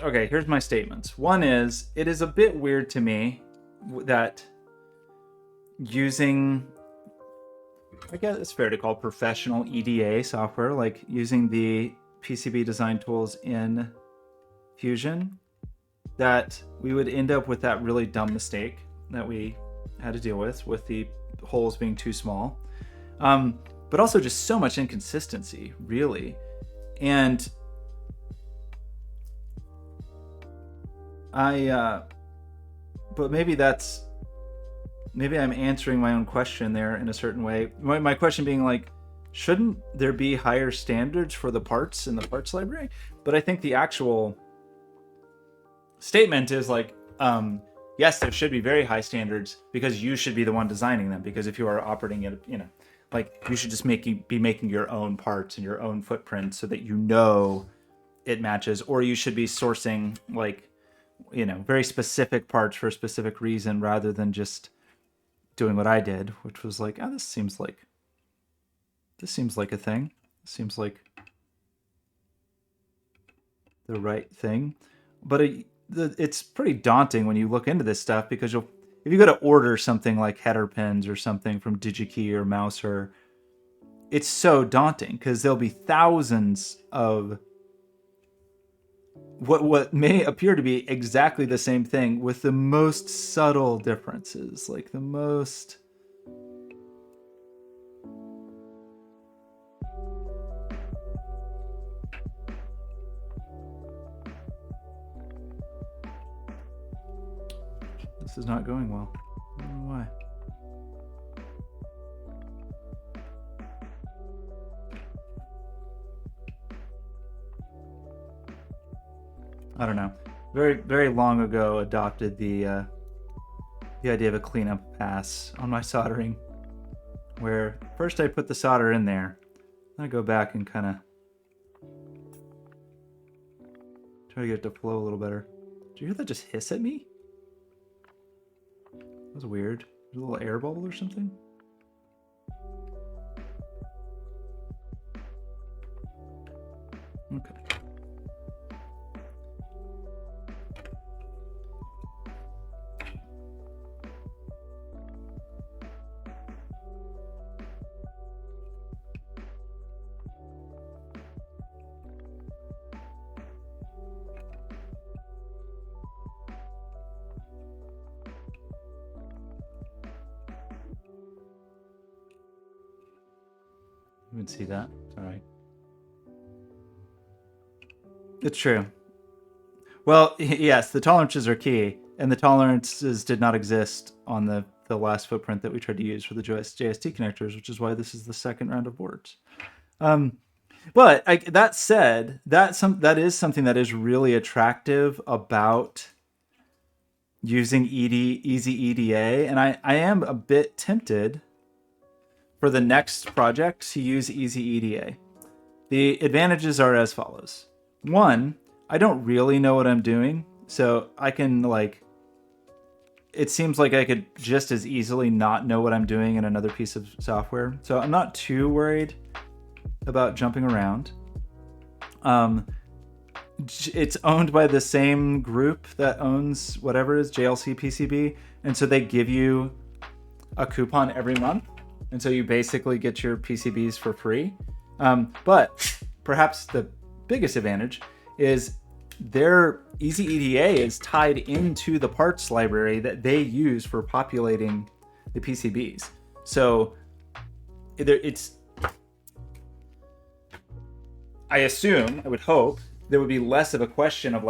okay, here's my statements. One is, it is a bit weird to me that using, I guess it's fair to call professional EDA software, like using the PCB design tools in Fusion, that we would end up with that really dumb mistake that we had to deal with the holes being too small. But also just so much inconsistency, really. And but maybe I'm answering my own question there in a certain way. My question being like, shouldn't there be higher standards for the parts in the parts library? But I think the actual statement is like, yes, there should be very high standards because you should be the one designing them. Because if you are operating it, like you should just be making your own parts and your own footprint so that it matches, or you should be sourcing like, very specific parts for a specific reason rather than just doing what I did, which was like, oh, this seems like a thing. This seems like the right thing. But it's pretty daunting when you look into this stuff, because if you go to order something like header pins or something from DigiKey or Mouser, it's so daunting because there'll be thousands of what may appear to be exactly the same thing with the most subtle differences, like the most... This is not going well. I don't know why. I don't know. Very, very long ago, adopted the idea of a cleanup pass on my soldering, where first I put the solder in there, then I go back and kind of try to get it to flow a little better. Did you hear that just hiss at me? That was weird. A little air bubble or something? You would see that. All right. It's true. Well, yes, the tolerances are key, and the tolerances did not exist on the last footprint that we tried to use for the JST connectors, which is why this is the second round of boards. But that said, that is something that is really attractive about using easy EDA, and I am a bit tempted for the next project to use easy EDA. The advantages are as follows. One, I don't really know what I'm doing, so I can it seems like I could just as easily not know what I'm doing in another piece of software. So I'm not too worried about jumping around. It's owned by the same group that owns whatever is JLC PCB, and so they give you a coupon every month, and so you basically get your PCBs for free. But perhaps the biggest advantage is their easy EDA is tied into the parts library that they use for populating the PCBs. So it's, I assume, I would hope, there would be less of a question of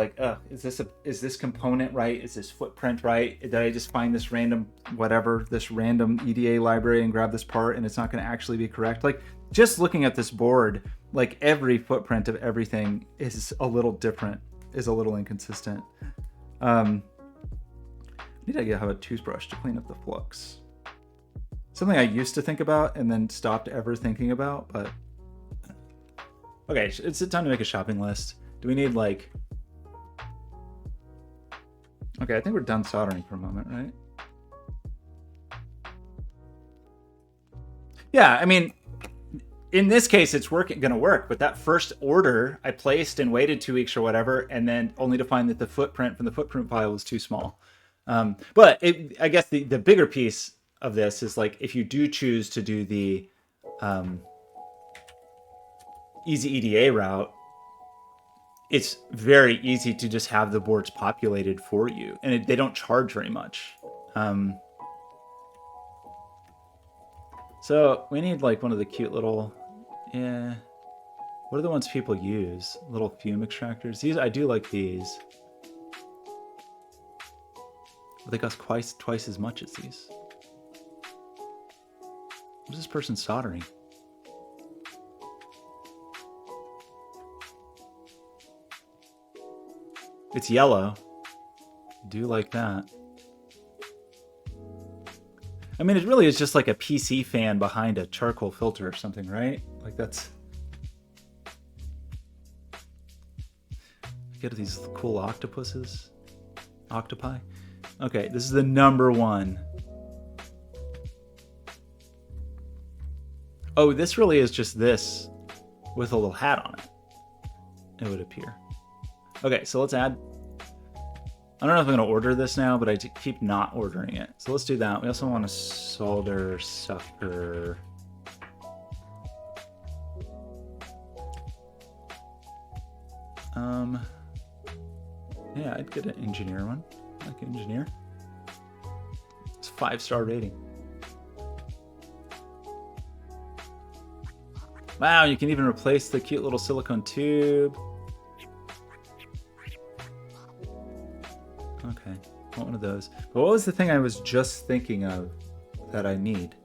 is this component right? Is this footprint right? Did I just find this random EDA library and grab this part and it's not going to actually be correct? Just looking at this board, every footprint of everything is a little different, is a little inconsistent. I need to have a toothbrush to clean up the flux. Something I used to think about and then stopped ever thinking about, but okay, it's time to make a shopping list. Do we need okay, I think we're done soldering for a moment, right? Yeah, I mean, in this case, it's going to work, but that first order I placed and waited 2 weeks or whatever, and then only to find that the footprint from the footprint file was too small. But I guess the bigger piece of this is if you do choose to do the easy EDA route, it's very easy to just have the boards populated for you, and they don't charge very much. So we need one of the cute little, what are the ones people use? Little fume extractors. These, I do like these. They cost twice as much as these. What is this person soldering? It's yellow. Do like that. I mean, it really is just like a PC fan behind a charcoal filter or something, right? That's... Get these cool octopuses. Octopi. Okay, this is the number one. Oh, this really is just this with a little hat on it. It would appear. Okay, so let's add... I don't know if I'm going to order this now, but I keep not ordering it. So let's do that. We also want a solder sucker. Yeah, I'd get an engineer one. I like engineer. It's a 5-star rating. Wow, you can even replace the cute little silicone tube. Okay, want one of those. But what was the thing I was just thinking of that I need?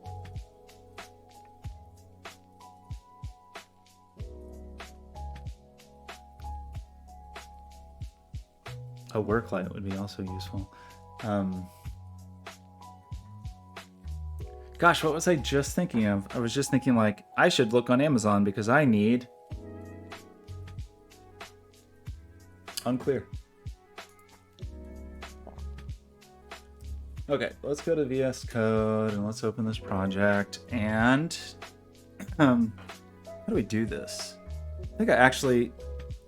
A work light would be also useful. Gosh, what was I just thinking of? I was just thinking I should look on Amazon because I need... Unclear. Okay, let's go to VS Code and let's open this project. And how do we do this? I think I actually,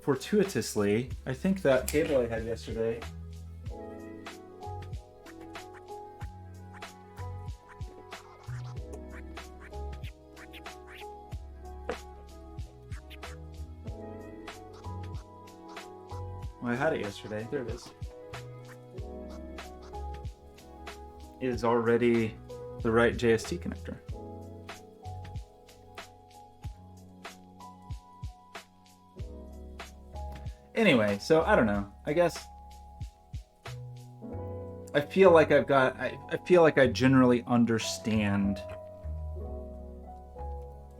fortuitously, I think that cable I had yesterday. Well, I had it yesterday. There it is. Is already the right JST connector. Anyway, so I don't know. I guess I feel like I feel like I generally understand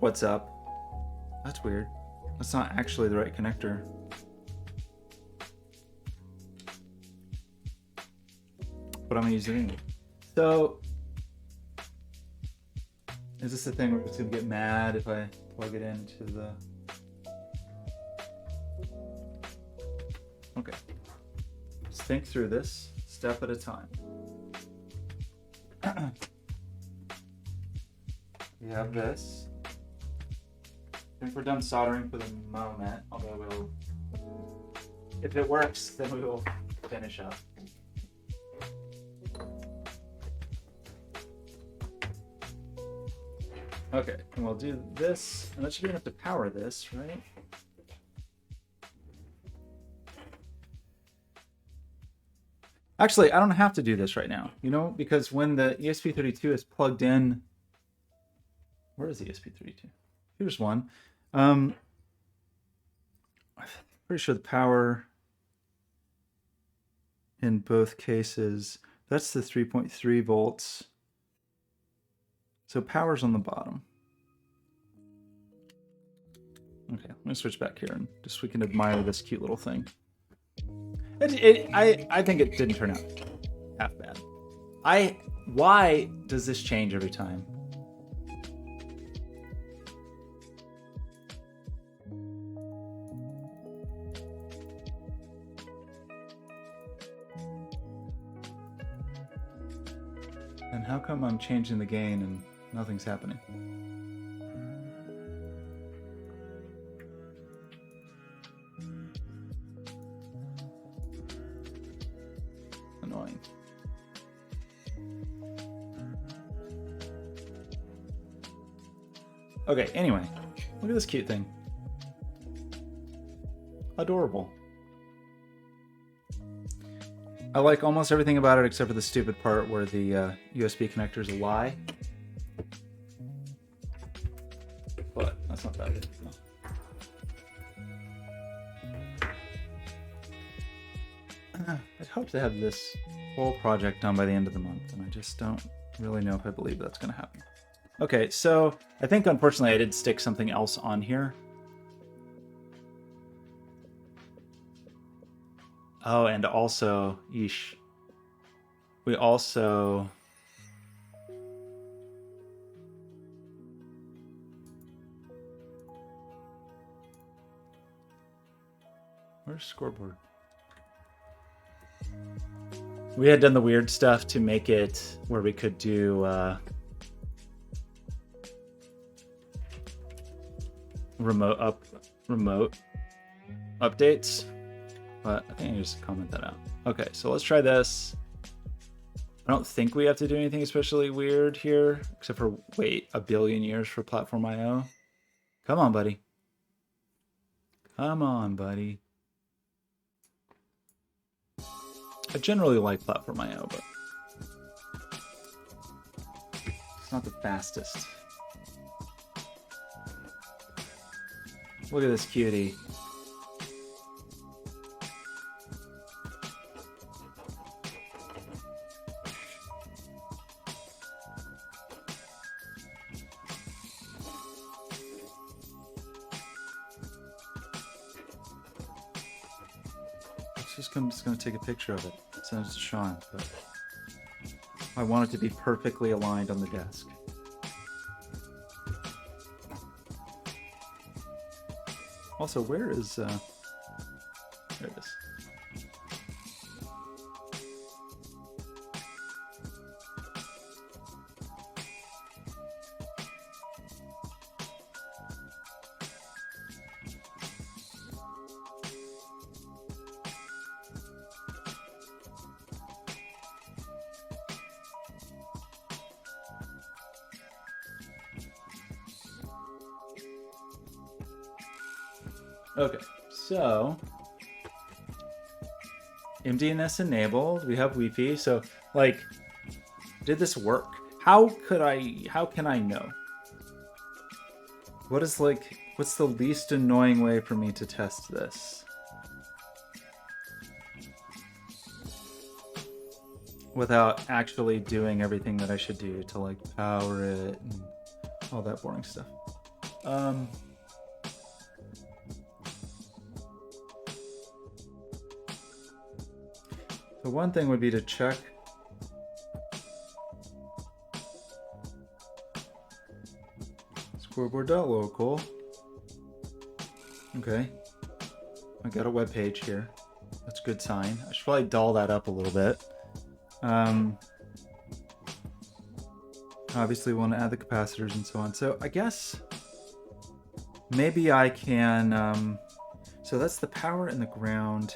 what's up. That's weird. That's not actually the right connector. But I'm gonna use it anyway. So, is this the thing where it's gonna get mad if I plug it into the... Okay. Let's think through this step at a time. We have this. I think we're done soldering for the moment, although we'll... If it works, then we will finish up. Okay, and we'll do this, and that should be enough to power this, right? Actually, I don't have to do this right now, you know, because when the ESP32 is plugged in, where is the ESP32? Here's one. I'm pretty sure the power in both cases, that's the 3.3 volts. So power's on the bottom. Okay, I'm gonna switch back here and just we can admire this cute little thing. I think it didn't turn out half bad. Why does this change every time? And how come I'm changing the gain and nothing's happening? Annoying. Okay, anyway, look at this cute thing. Adorable. I like almost everything about it except for the stupid part where the USB connector is a lie. But that's not bad. No. I'd hope to have this whole project done by the end of the month, and I just don't really know if I believe that's going to happen. Okay, so I think unfortunately I did stick something else on here. Oh, and also, yeesh. We also... Where's Scoreboard? We had done the weird stuff to make it where we could do remote updates. But I think I just comment that out. Okay, so let's try this. I don't think we have to do anything especially weird here, except for wait a billion years for Platform IO. Come on, buddy. Come on, buddy. I generally like Platform IO, but it's not the fastest. Look at this cutie. I'm just going to take a picture of it, send it to Sean, but I want it to be perfectly aligned on the desk. Also, where is, there it is. Okay, so MDNS enabled, we have Wi-Fi, so like, did this work? How can I know? What's the least annoying way for me to test this? without actually doing everything that I should do to like power it and all that boring stuff. So one thing would be to check scoreboard.local. Okay, I got a web page here. That's a good sign. I should probably doll that up a little bit. Obviously we want to add the capacitors and so on. So I guess maybe I can, so that's the power and the ground.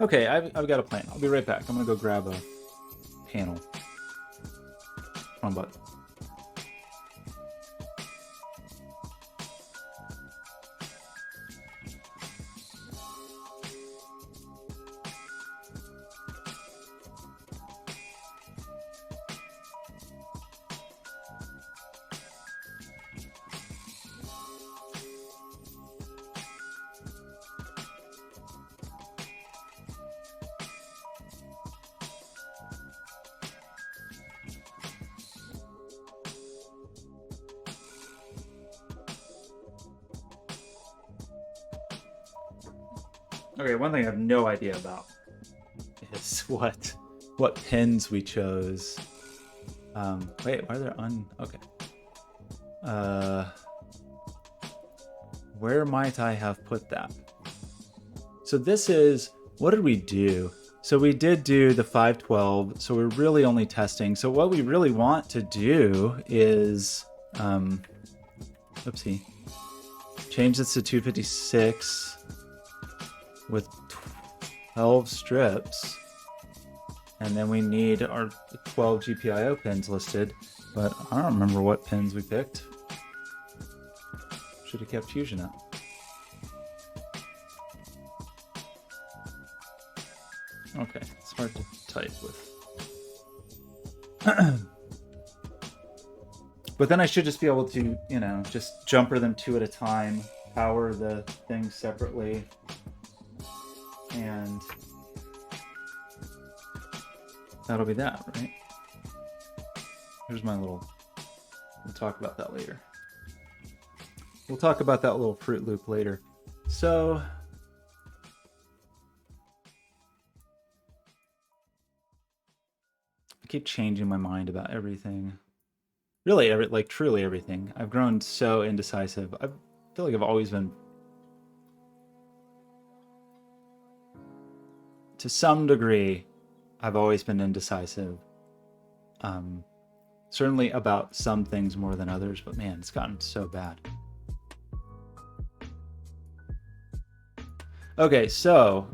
Okay, I've got a plan. I'll be right back. I'm gonna go grab a panel. Come on, bud. Okay, one thing I have no idea about is what pins we chose. Wait, why are there okay. Where might I have put that? So this is, what did we do? So we did do the 512, so we're really only testing. So what we really want to do is, oopsie, change this to 256 with 12 strips. And then we need our 12 GPIO pins listed, but I don't remember what pins we picked. Should have kept Fusion up. Okay, it's hard to type with. But then I should just be able to, you know, just jumper them two at a time, power the things separately, and that'll be that, right? Here's my little, we'll talk about that later. We'll talk about that little Fruit Loop later. So, I keep changing my mind about everything. Really, like truly everything. I've grown so indecisive. I feel like I've always been, to some degree, I've always been indecisive. Certainly about some things more than others, but man, it's gotten so bad. Okay, so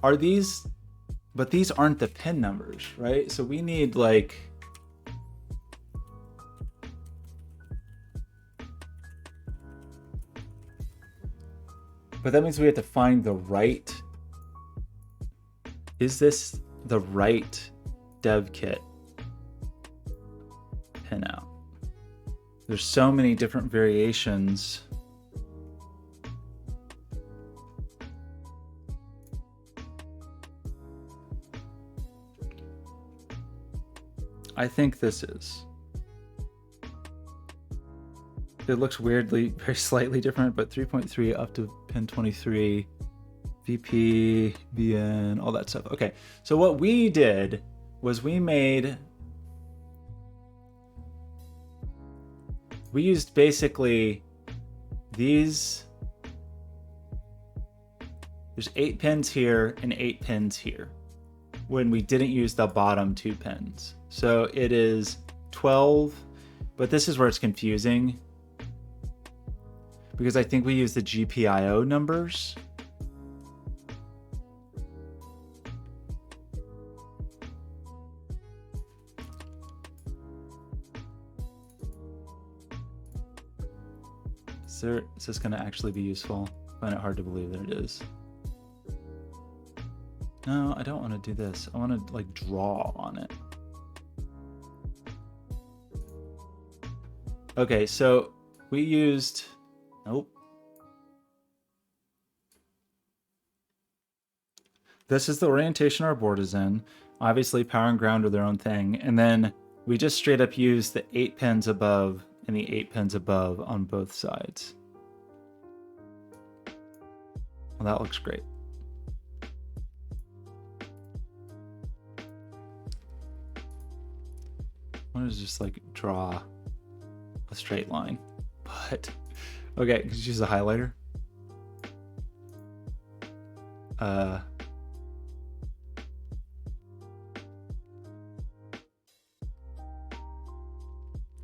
are these, but these aren't the pin numbers, right? So we need like, but that means we have to find the right, is this the right dev kit pinout? There's so many different variations. I think this is. It looks weirdly, very slightly different, but 3.3 up to pin 23, VP, VN, all that stuff. Okay, so what we did was we used basically these, there's 8 pins here and 8 pins here when we didn't use the bottom 2 pins. So it is 12, but this is where it's confusing because I think we use the GPIO numbers. Is this going to actually be useful? I find it hard to believe that it is. No, I don't want to do this. I want to like draw on it. Okay, so we used, nope. this is the orientation our board is in. Obviously, power and ground are their own thing. And then we just straight up use the 8 pins above and the 8 pins above on both sides. Well, that looks great. I want to just like draw a straight line, but okay, just use a highlighter.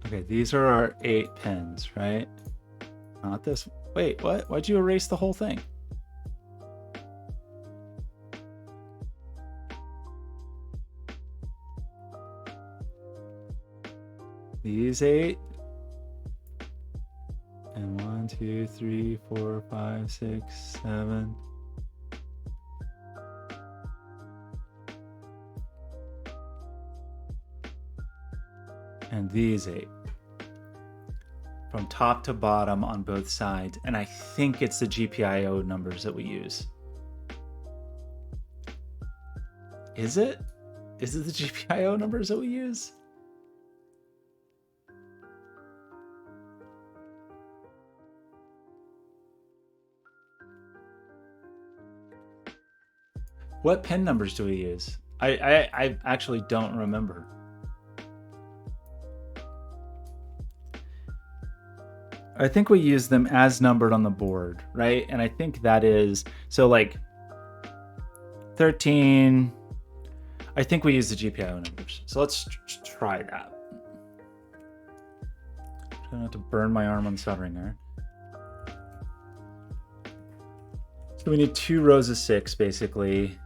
Okay, these are our 8 pins, right? Not this. Wait, what? Why'd you erase the whole thing? These 8. And 1, 2, 3, 4, 5, 6, 7. And these 8. From top to bottom on both sides. And I think it's the GPIO numbers that we use. Is it? Is it the GPIO numbers that we use? What pin numbers do we use? I actually don't remember. I think we use them as numbered on the board, right? And I think that is, so like 13, I think we use the GPIO numbers. So let's try that. Try not to burn my arm on the soldering iron. So we need 2 rows of 6, basically.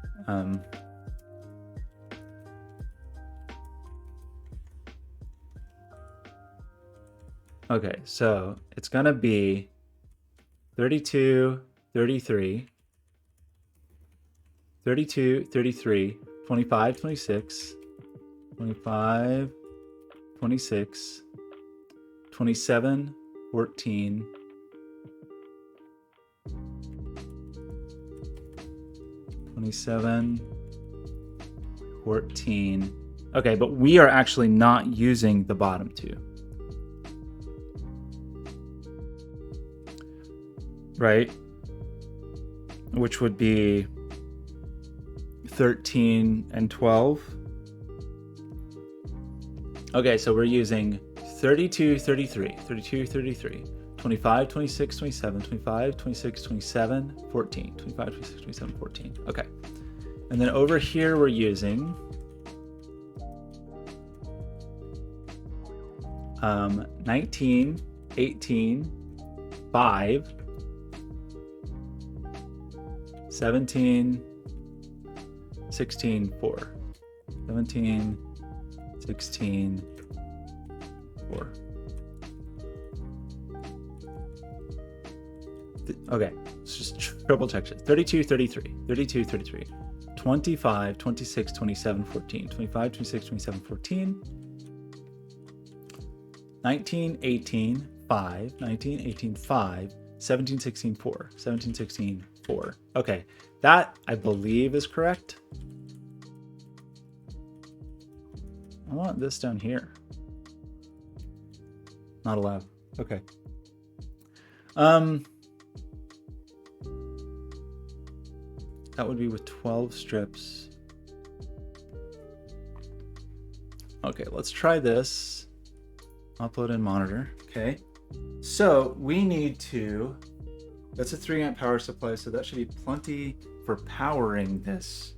Okay, so it's gonna be 32, 33, 32, 33, 25, 26, 25, 26, 27, 14, 27, 14. Okay, but we are actually not using the bottom 2. Right? Which would be 13 and 12. Okay, so we're using 32, 33, 32, 33, 25, 26, 27, 25, 26, 27, 14, 25, 26, 27, 14. Okay. And then over here we're using 19, 18, 5, 17, 16, 4. 17, 16, 4. Okay, let's just triple check it. 32, 33, 32, 33, 25, 26, 27, 14, 25, 26, 27, 14, 19, 18, 5, 19, 18, 5, 17, 16, 4, 17, 16, 4. Okay, that I believe is correct. I want this down here. Not allowed. Okay. That would be with 12 strips. Okay, let's try this. Upload in monitor. Okay. So we need to, that's a 3 amp power supply, so that should be plenty for powering this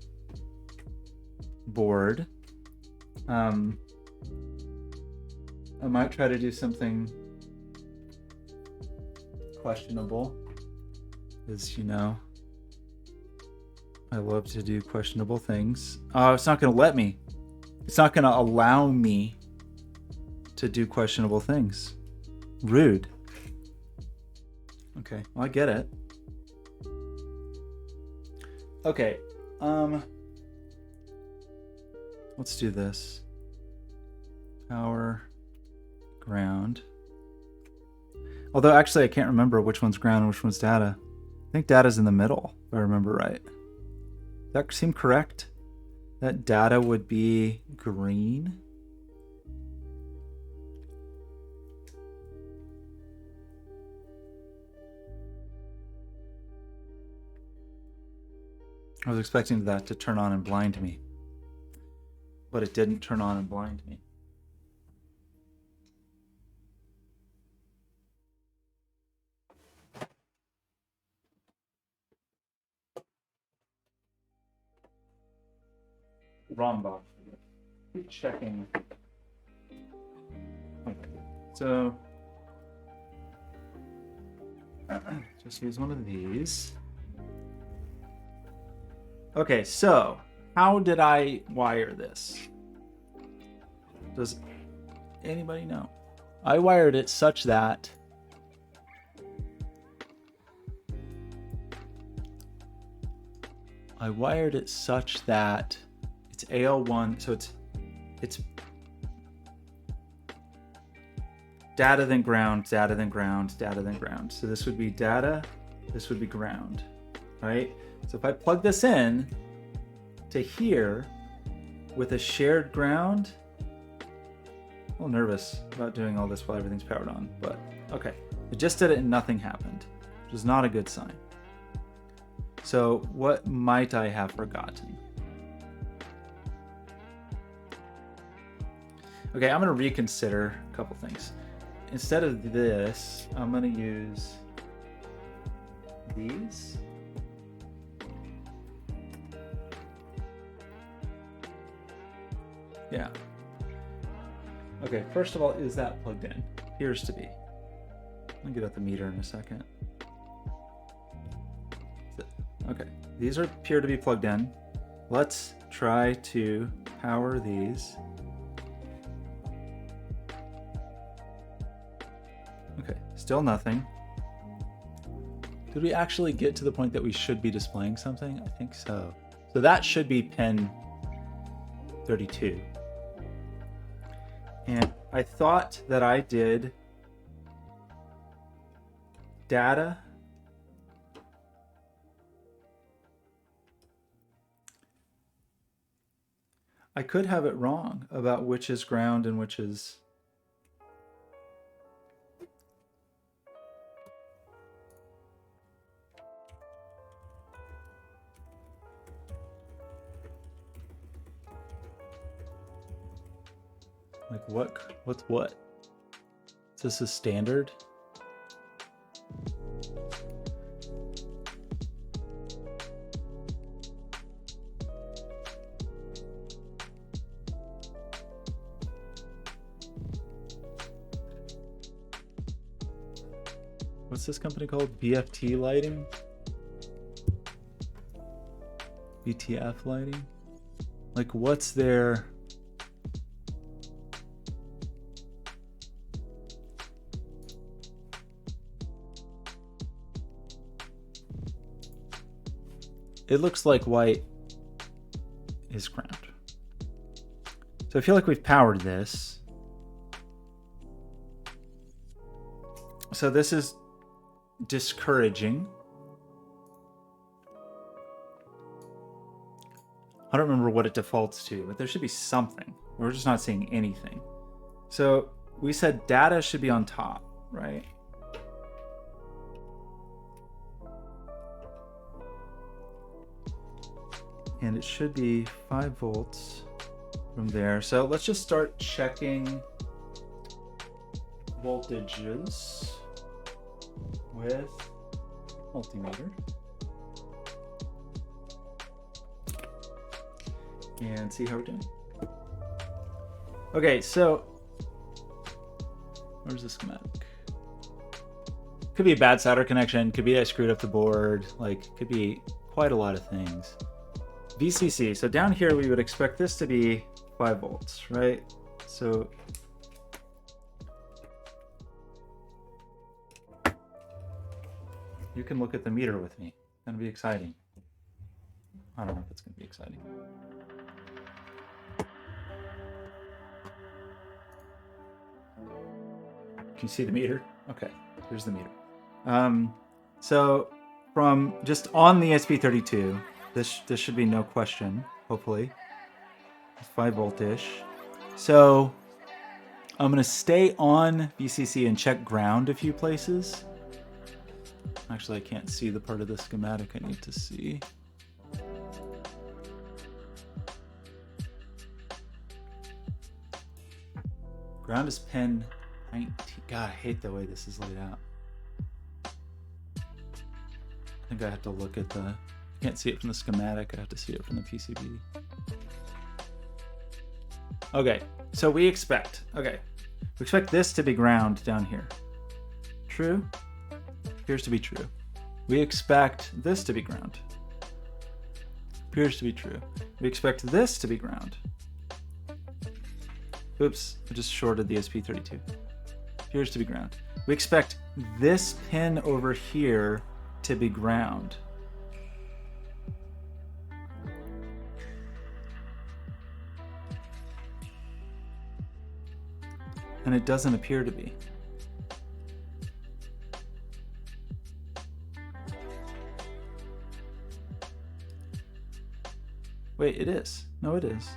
board. I might try to do something questionable, as you know, I love to do questionable things. Oh, it's not going to let me. It's not going to allow me to do questionable things. Rude. Okay, well, I get it. Okay, let's do this. Power, ground. Although actually I can't remember which one's ground and which one's data. I think data's in the middle, if I remember right. that seem correct? That data would be green? I was expecting that to turn on and blind me, but it didn't turn on and blind me. Wrong box. Keep checking. Okay. So just use one of these. Okay, so how did I wire this? Does anybody know? I wired it such that it's AL1, so it's data then ground, data then ground, data then ground. So this would be data, this would be ground, right? So if I plug this in to here with a shared ground, a little nervous about doing all this while everything's powered on, but okay. I just did it and nothing happened, which is not a good sign. So what might I have forgotten? Okay, I'm gonna reconsider a couple things. Instead of this, I'm gonna use these. Yeah. Okay, first of all, is that plugged in? Appears to be. I'll get out the meter in a second. Okay, these appear to be plugged in. Let's try to power these. Okay, still nothing. Did we actually get to the point that we should be displaying something? I think so. So that should be pin 32. And I thought that I did data. I could have it wrong about which is ground and which is... Like what's what? Is this a standard? What's this company called? BFT lighting? BTF lighting? Like what's their... It looks like white is ground. So I feel like we've powered this. So this is discouraging. I don't remember what it defaults to, but there should be something. We're just not seeing anything. So we said data should be on top, right? And it should be 5 volts from there. So let's just start checking voltages with multimeter. And see how we're doing. Okay, so where's the schematic? Could be a bad solder connection, could be I screwed up the board, like could be quite a lot of things. VCC, so down here we would expect this to be 5 volts, right? So you can look at the meter with me. It's gonna be exciting. I don't know if it's gonna be exciting. Can you see the meter? Okay, here's the meter. So from just on the SP32, This should be no question, hopefully. 5 volt-ish. So I'm going to stay on VCC and check ground a few places. Actually, I can't see the part of the schematic I need to see. Ground is pin 19. God, I hate the way this is laid out. I think I have to look at the... I can't see it from the schematic. I have to see it from the PCB. Okay, so we expect... Okay, we expect this to be ground down here. True? Appears to be true. We expect this to be ground. Appears to be true. We expect this to be ground. Oops, I just shorted the SP32. Appears to be ground. We expect this pin over here to be ground. And it doesn't appear to be. Wait, it is. No, it is.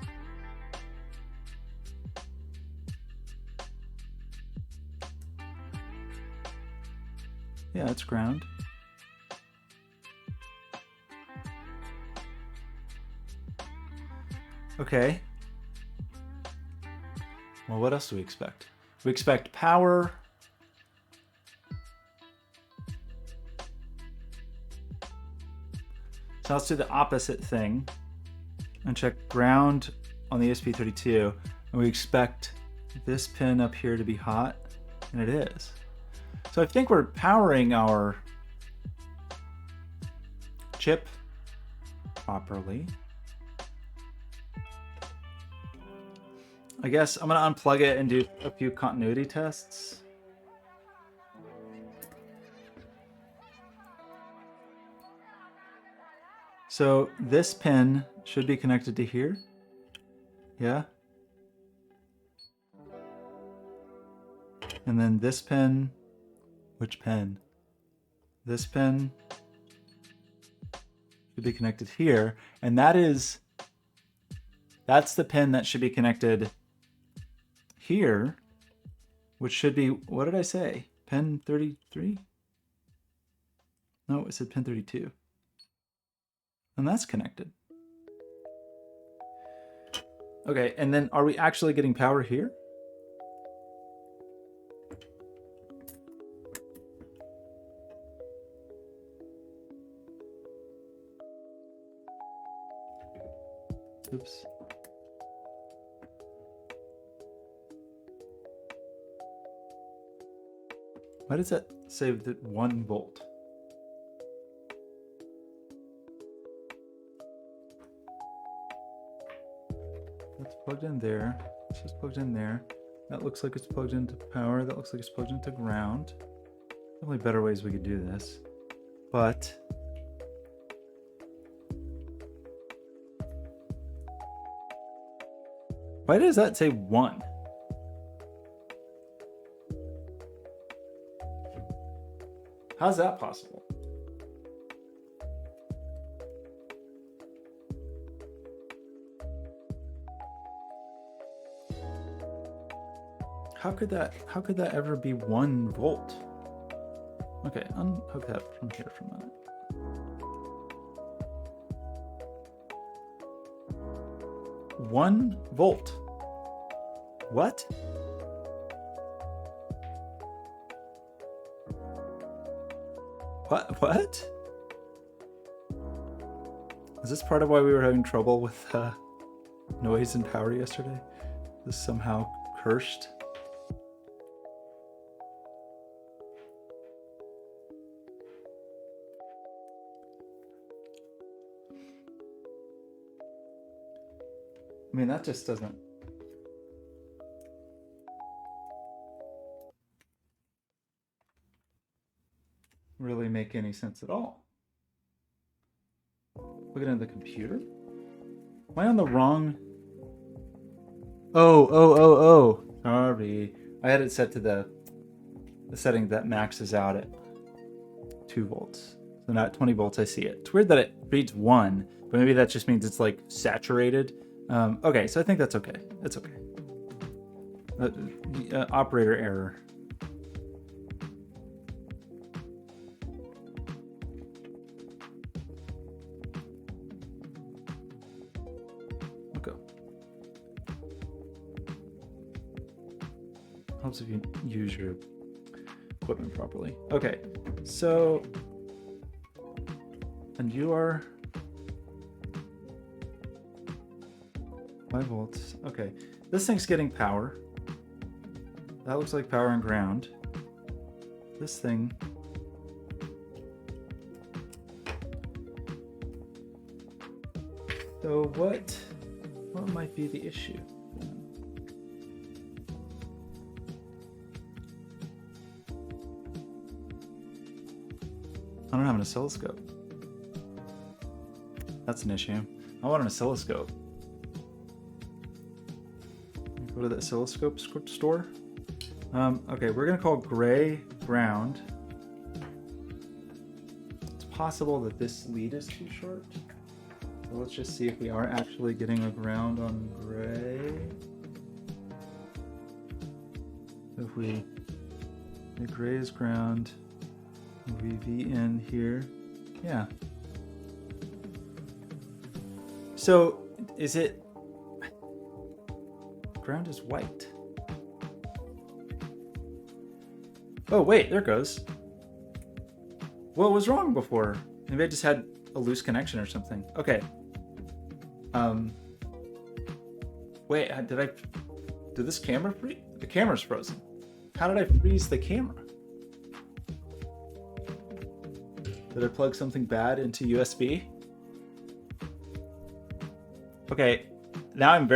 Yeah, it's ground. Okay. Well, what else do we expect? We expect power. So let's do the opposite thing and check ground on the SP32. And we expect this pin up here to be hot, and it is. So I think we're powering our chip properly. I guess I'm going to unplug it and do a few continuity tests. So this pin should be connected to here. Yeah. And then this pin, which pin? This pin should be connected here. And that's the pin that should be connected here, which should be, what did I say? Pin 33? No, it said pin 32. And that's connected. Okay, and then are we actually getting power here? Oops. Why does that say that 1 volt? That's plugged in there. It's just plugged in there. That looks like it's plugged into power. That looks like it's plugged into ground. Definitely better ways we could do this. But why does that say 1? How's that possible? How could that ever be 1 volt? Okay, unhook that from here for a minute. One volt. What? What? Is this part of why we were having trouble with noise and power yesterday? This somehow cursed? I mean, that just doesn't... really make any sense at all. Looking at the computer? Am I on the wrong... Oh. Sorry. I had it set to the setting that maxes out at 2 volts. So now at 20 volts I see it. It's weird that it reads 1, but But maybe that just means it's like saturated. Okay, so I think that's okay. That's okay. Operator error. Okay. Helps if you use your equipment properly. Okay, so, and you are 5 volts. Okay, this thing's getting power. That looks like power and ground. This thing. So what might be the issue? I don't have an oscilloscope. That's an issue. I want an oscilloscope. Go to the oscilloscope store. Okay, we're gonna call gray ground. It's possible that this lead is too short. So let's just see if we are actually getting a ground on gray. If the gray is ground, we V in here. Yeah. So is it, ground is white. Oh wait, there it goes. What was wrong before? Maybe I just had a loose connection or something. Okay. Wait, did this camera freeze? The camera's frozen. How did I freeze the camera? Did I plug something bad into USB? Okay, now I'm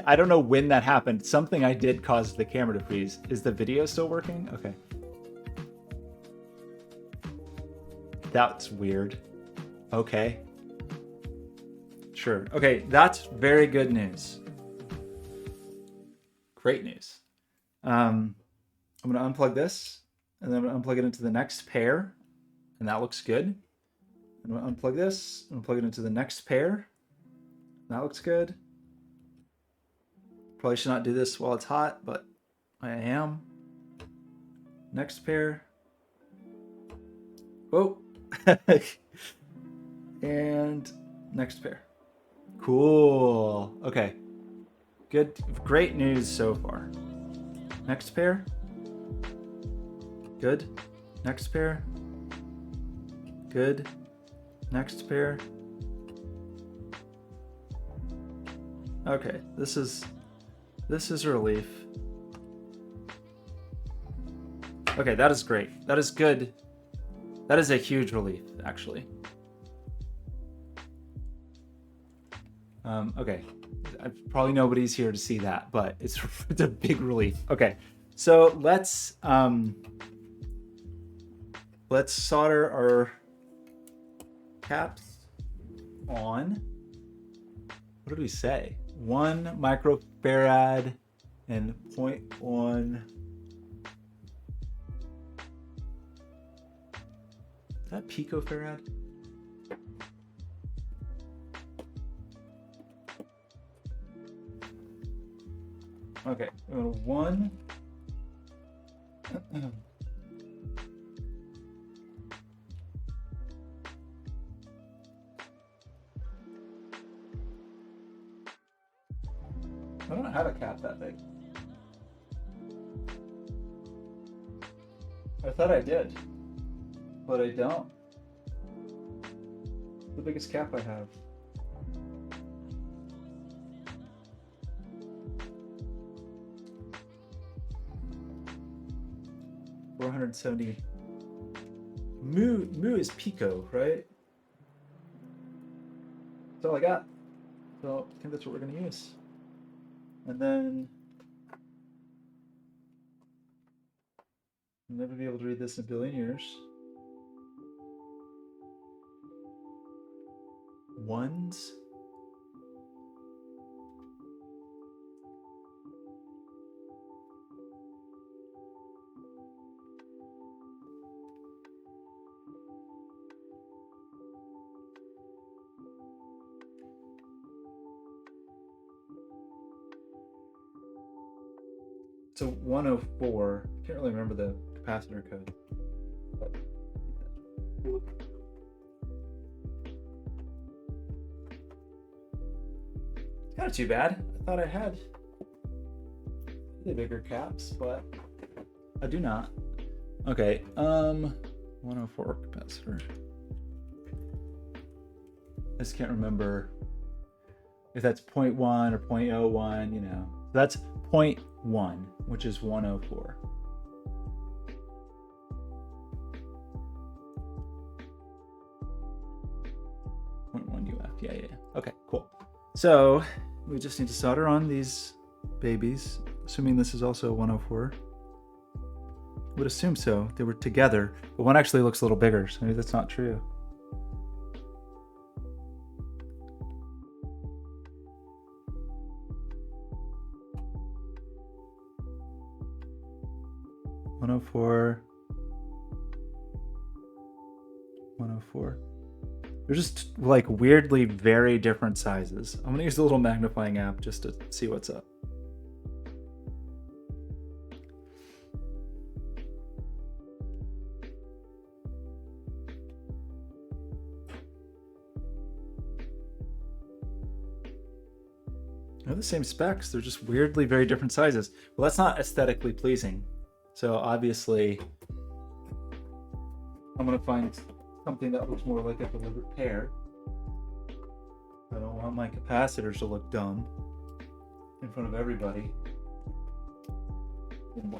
I don't know when that happened. Something I did caused the camera to freeze. Is the video still working? Okay. That's weird. Okay. Sure. Okay, that's very good news. Great news. I'm going to unplug this, and then I'm going to unplug it into the next pair, and that looks good. I'm going to unplug this, and plug it into the next pair. That looks good. Probably should not do this while it's hot, but I am. Next pair. Whoa. And next pair. Cool. Okay. Good. Great news so far. Next pair. Good. Next pair. Good. Next pair. Okay, this is a relief. Okay, that is great. That is good. That is a huge relief, actually. Okay, probably nobody's here to see that, but it's a big relief. Okay, so let's solder our caps on. What did we say? 1 microfarad and 0.1. Is that picofarad? Okay, 1. I don't have a cap that big. I thought I did, but I don't. The biggest cap I have. $470. Mu is pico, right? That's all I got. So I think that's what we're gonna use. And then I'll never be able to read this in a billion years. Ones. So 104. Can't really remember the capacitor code. But it's not too bad. I thought I had the bigger caps, but I do not. Okay, 104 capacitor. I just can't remember if that's 0.1 or 0.01, you know. That's 0.1, which is 104. UF, yeah. Okay, cool. So we just need to solder on these babies, assuming this is also 104. Would assume so. They were together, but one actually looks a little bigger, so maybe that's not true. (104). They're just like weirdly very different sizes. I'm gonna use the little magnifying app just to see what's up. They're the same specs, they're just weirdly very different sizes. Well, that's not aesthetically pleasing. So obviously, I'm gonna find something that looks more like a deliberate pair. I don't want my capacitors to look dumb in front of everybody.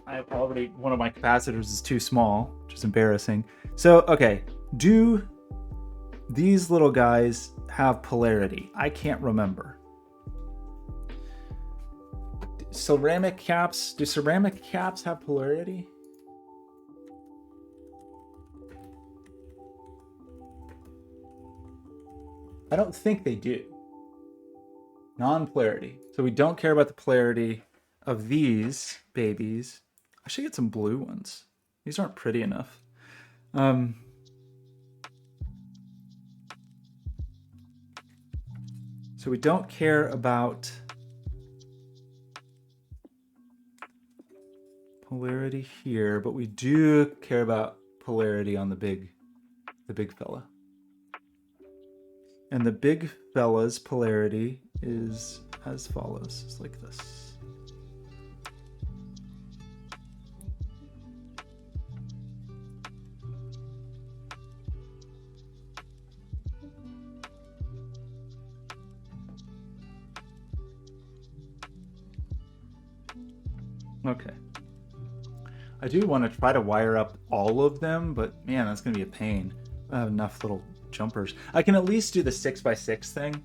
I've already, one of my capacitors is too small, which is embarrassing. So, okay, do these little guys have polarity? I can't remember. Do ceramic caps have polarity? I don't think they do. Non-polarity. So we don't care about the polarity of these babies. I should get some blue ones. These aren't pretty enough. So we don't care about polarity here, but we do care about polarity on the big fella. And the big fella's polarity is as follows. It's like this. Okay. I do want to try to wire up all of them, but man, that's going to be a pain. I don't have enough little jumpers. I can at least do the 6x6 thing,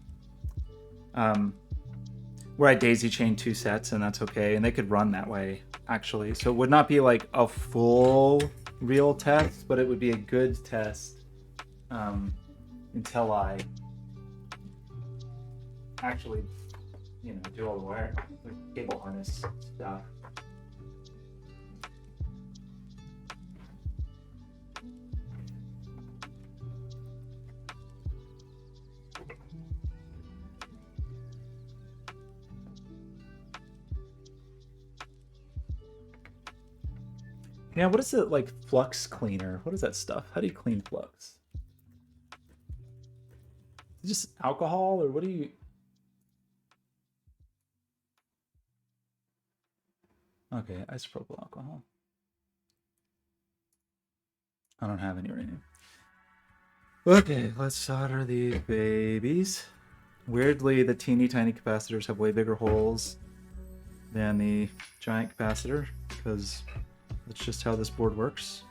where I daisy chain 2 sets, and that's okay. And they could run that way, actually. So it would not be like a full real test, but it would be a good test until I actually, you know, do all the wire, the cable harness stuff. Yeah, what is it, like flux cleaner? What is that stuff? How do you clean flux? Just alcohol, or what do you... Okay, isopropyl alcohol. I don't have any right now. Okay, let's solder these babies. Weirdly, the teeny tiny capacitors have way bigger holes than the giant capacitor, because that's just how this board works.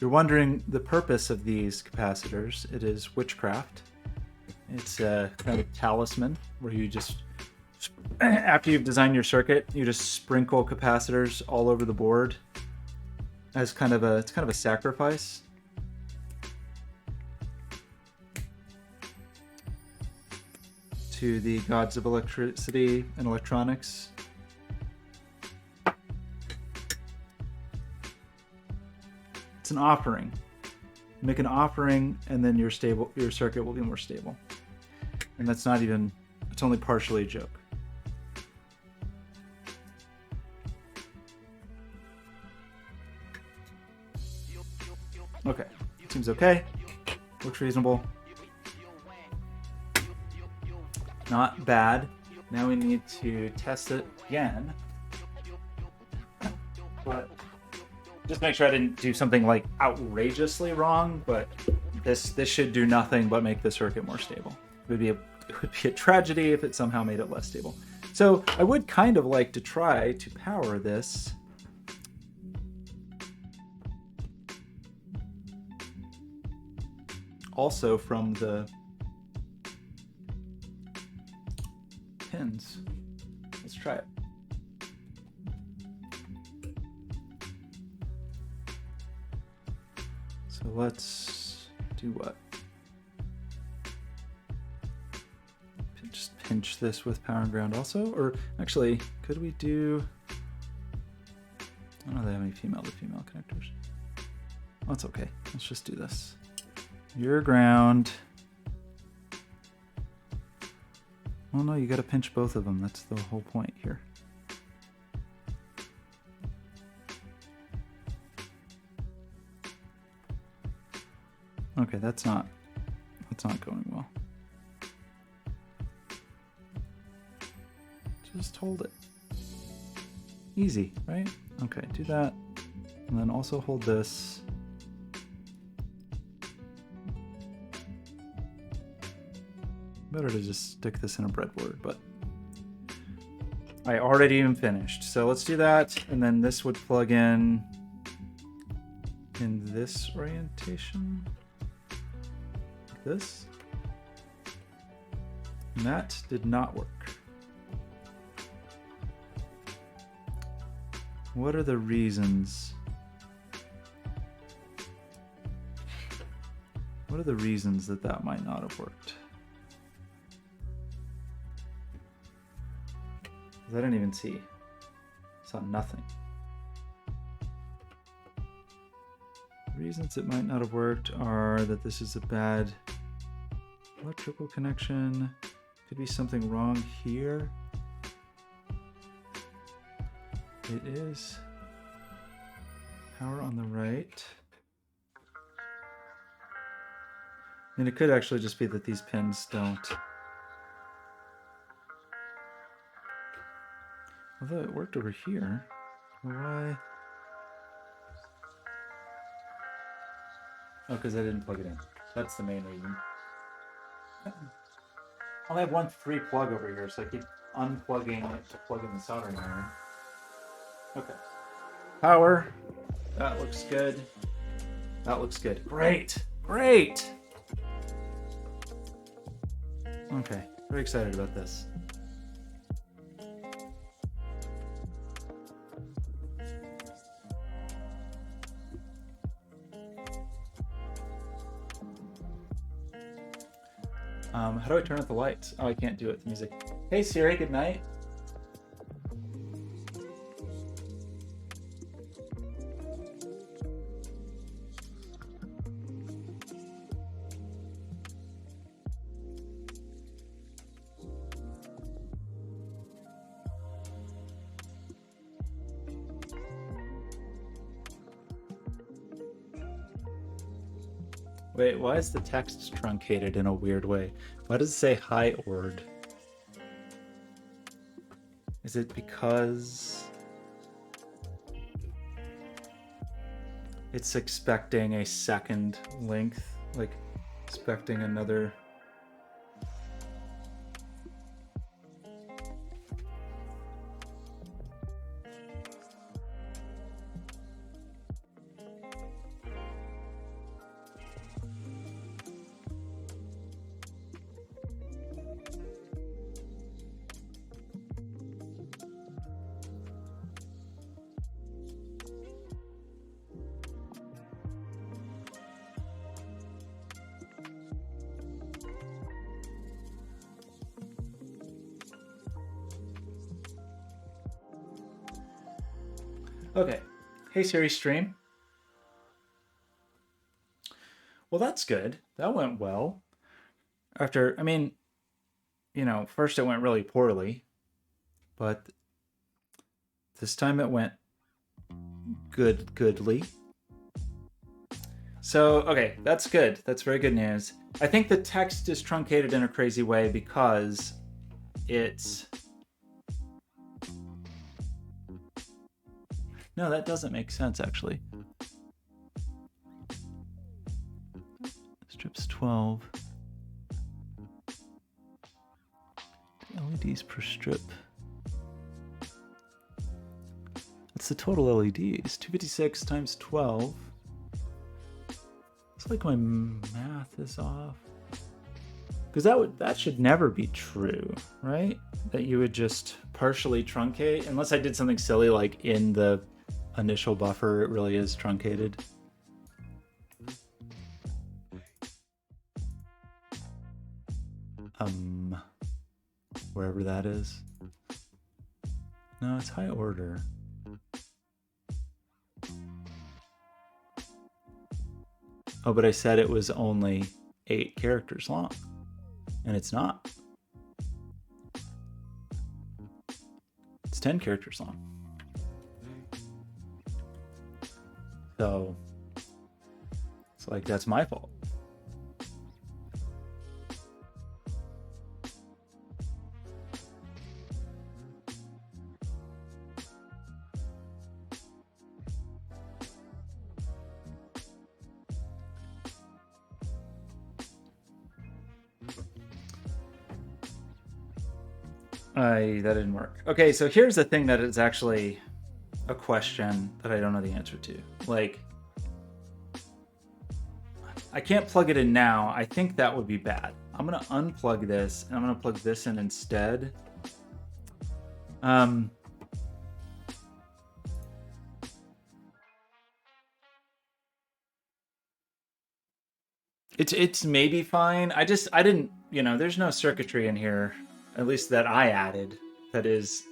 you're wondering the purpose of these capacitors, it is witchcraft. It's a kind of talisman where you just, after you've designed your circuit, you just sprinkle capacitors all over the board as kind of a sacrifice. To the gods of electricity and electronics. It's an offering. Make an offering, and then your circuit will be more stable. And that's not even, it's only partially a joke. Okay, seems okay. Looks reasonable. Not bad. Now we need to test it again. But just make sure I didn't do something like outrageously wrong, but this should do nothing but make the circuit more stable. It would be a tragedy if it somehow made it less stable. So I would kind of like to try to power this also from the pins. Let's try it. So let's do what? Just pinch this with power and ground also? Or actually, could we do... I don't know if they have any female to female connectors. That's okay. Let's just do this. Your ground. Well, no, you got to pinch both of them. That's the whole point here. Okay, that's not going well. Just hold it. Easy, right? Okay, do that. And then also hold this. Better to just stick this in a breadboard, but I already even finished. So let's do that. And then this would plug in this orientation. Like this. And that did not work. What are the reasons? What are the reasons that that might not have worked? I didn't even see. Saw nothing. Reasons it might not have worked are that this is a bad electrical connection. Could be something wrong here. It is power on the right. And it could actually just be that these pins don't. Although it worked over here. Why? Oh, because I didn't plug it in. That's the main reason. I only have one free plug over here, so I keep unplugging it to plug in the soldering iron. Okay. Power. That looks good. That looks good. Great. Great. Okay. Very excited about this. How do I turn off the lights? Oh, I can't do it with music. Hey Siri, good night. Wait, why is the text truncated in a weird way? Why does it say hi ord? Is it because it's expecting a second length? Like expecting another... Okay. Hey Siri, stream. Well, that's good. That went well. After, I mean, you know, first it went really poorly, but this time it went goodly. So, okay, that's good. That's very good news. I think the text is truncated in a crazy way because it's... No, that doesn't make sense, actually. Strips 12. LEDs per strip. That's the total LEDs. 256 times 12. It's like my math is off. Because that should never be true, right? That you would just partially truncate, unless I did something silly like in the initial buffer, it really is truncated. Wherever that is. No, it's high order. Oh, but I said it was only 8 characters long, and it's not. It's 10 characters long. So it's like, that's my fault. That didn't work. Okay, so here's the thing that is actually a question that I don't know the answer to. Like, I can't plug it in now. I think that would be bad. I'm gonna unplug this and I'm gonna plug this in instead. It's maybe fine. I didn't, you know, there's no circuitry in here, at least that I added, that is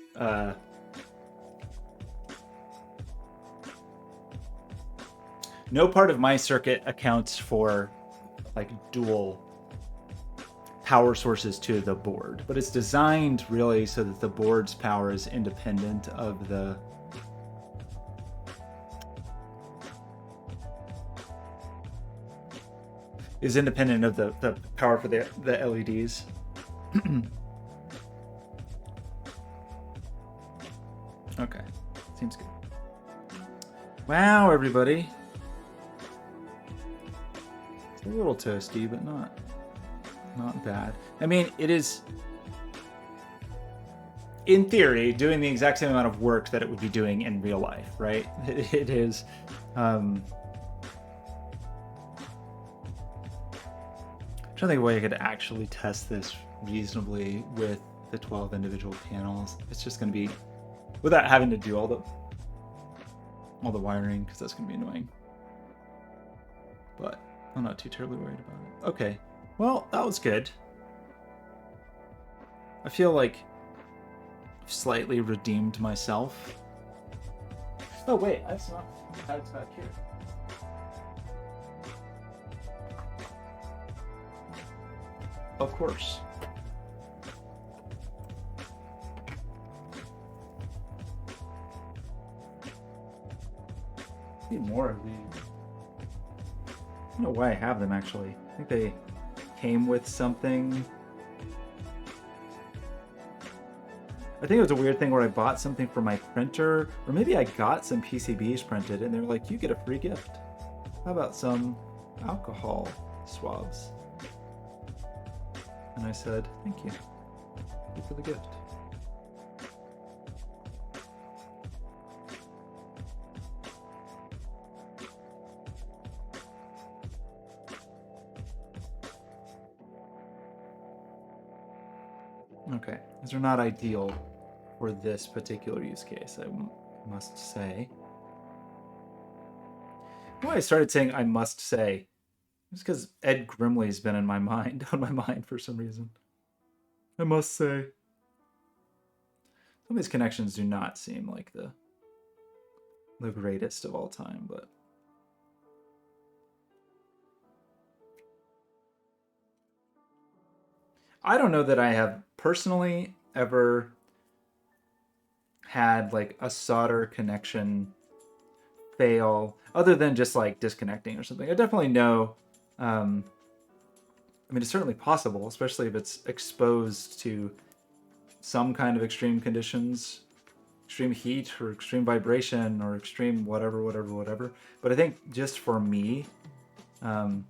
no part of my circuit accounts for like dual power sources to the board, but it's designed really so that the board's power is independent of the power for the LEDs. Okay, seems good. Wow, everybody. It's a little toasty, but not bad. I mean, it is, in theory, doing the exact same amount of work that it would be doing in real life, right? It is. I'm trying to think of a way I could actually test this reasonably with the 12 individual panels. It's just going to be without having to do all the wiring, because that's going to be annoying. But I'm not too terribly worried about it. Okay, well, that was good. I feel like I've slightly redeemed myself. Oh wait, that's not back here. Of course. Need more of these. I don't know why I have them actually. I think they came with something. I think it was a weird thing where I bought something for my printer, or maybe I got some PCBs printed and they were like, you get a free gift. How about some alcohol swabs? And I said, thank you. Thank you for the gift. Okay, these are not ideal for this particular use case, I must say. Why I started saying I must say, just because Ed Grimley's been in my mind, on my mind for some reason. I must say. Some of these connections do not seem like the the greatest of all time, but I don't know that I have personally ever had like a solder connection fail other than just like disconnecting or something. I definitely know. I mean, it's certainly possible, especially if it's exposed to some kind of extreme conditions, extreme heat or extreme vibration or extreme whatever. But I think just for me, um,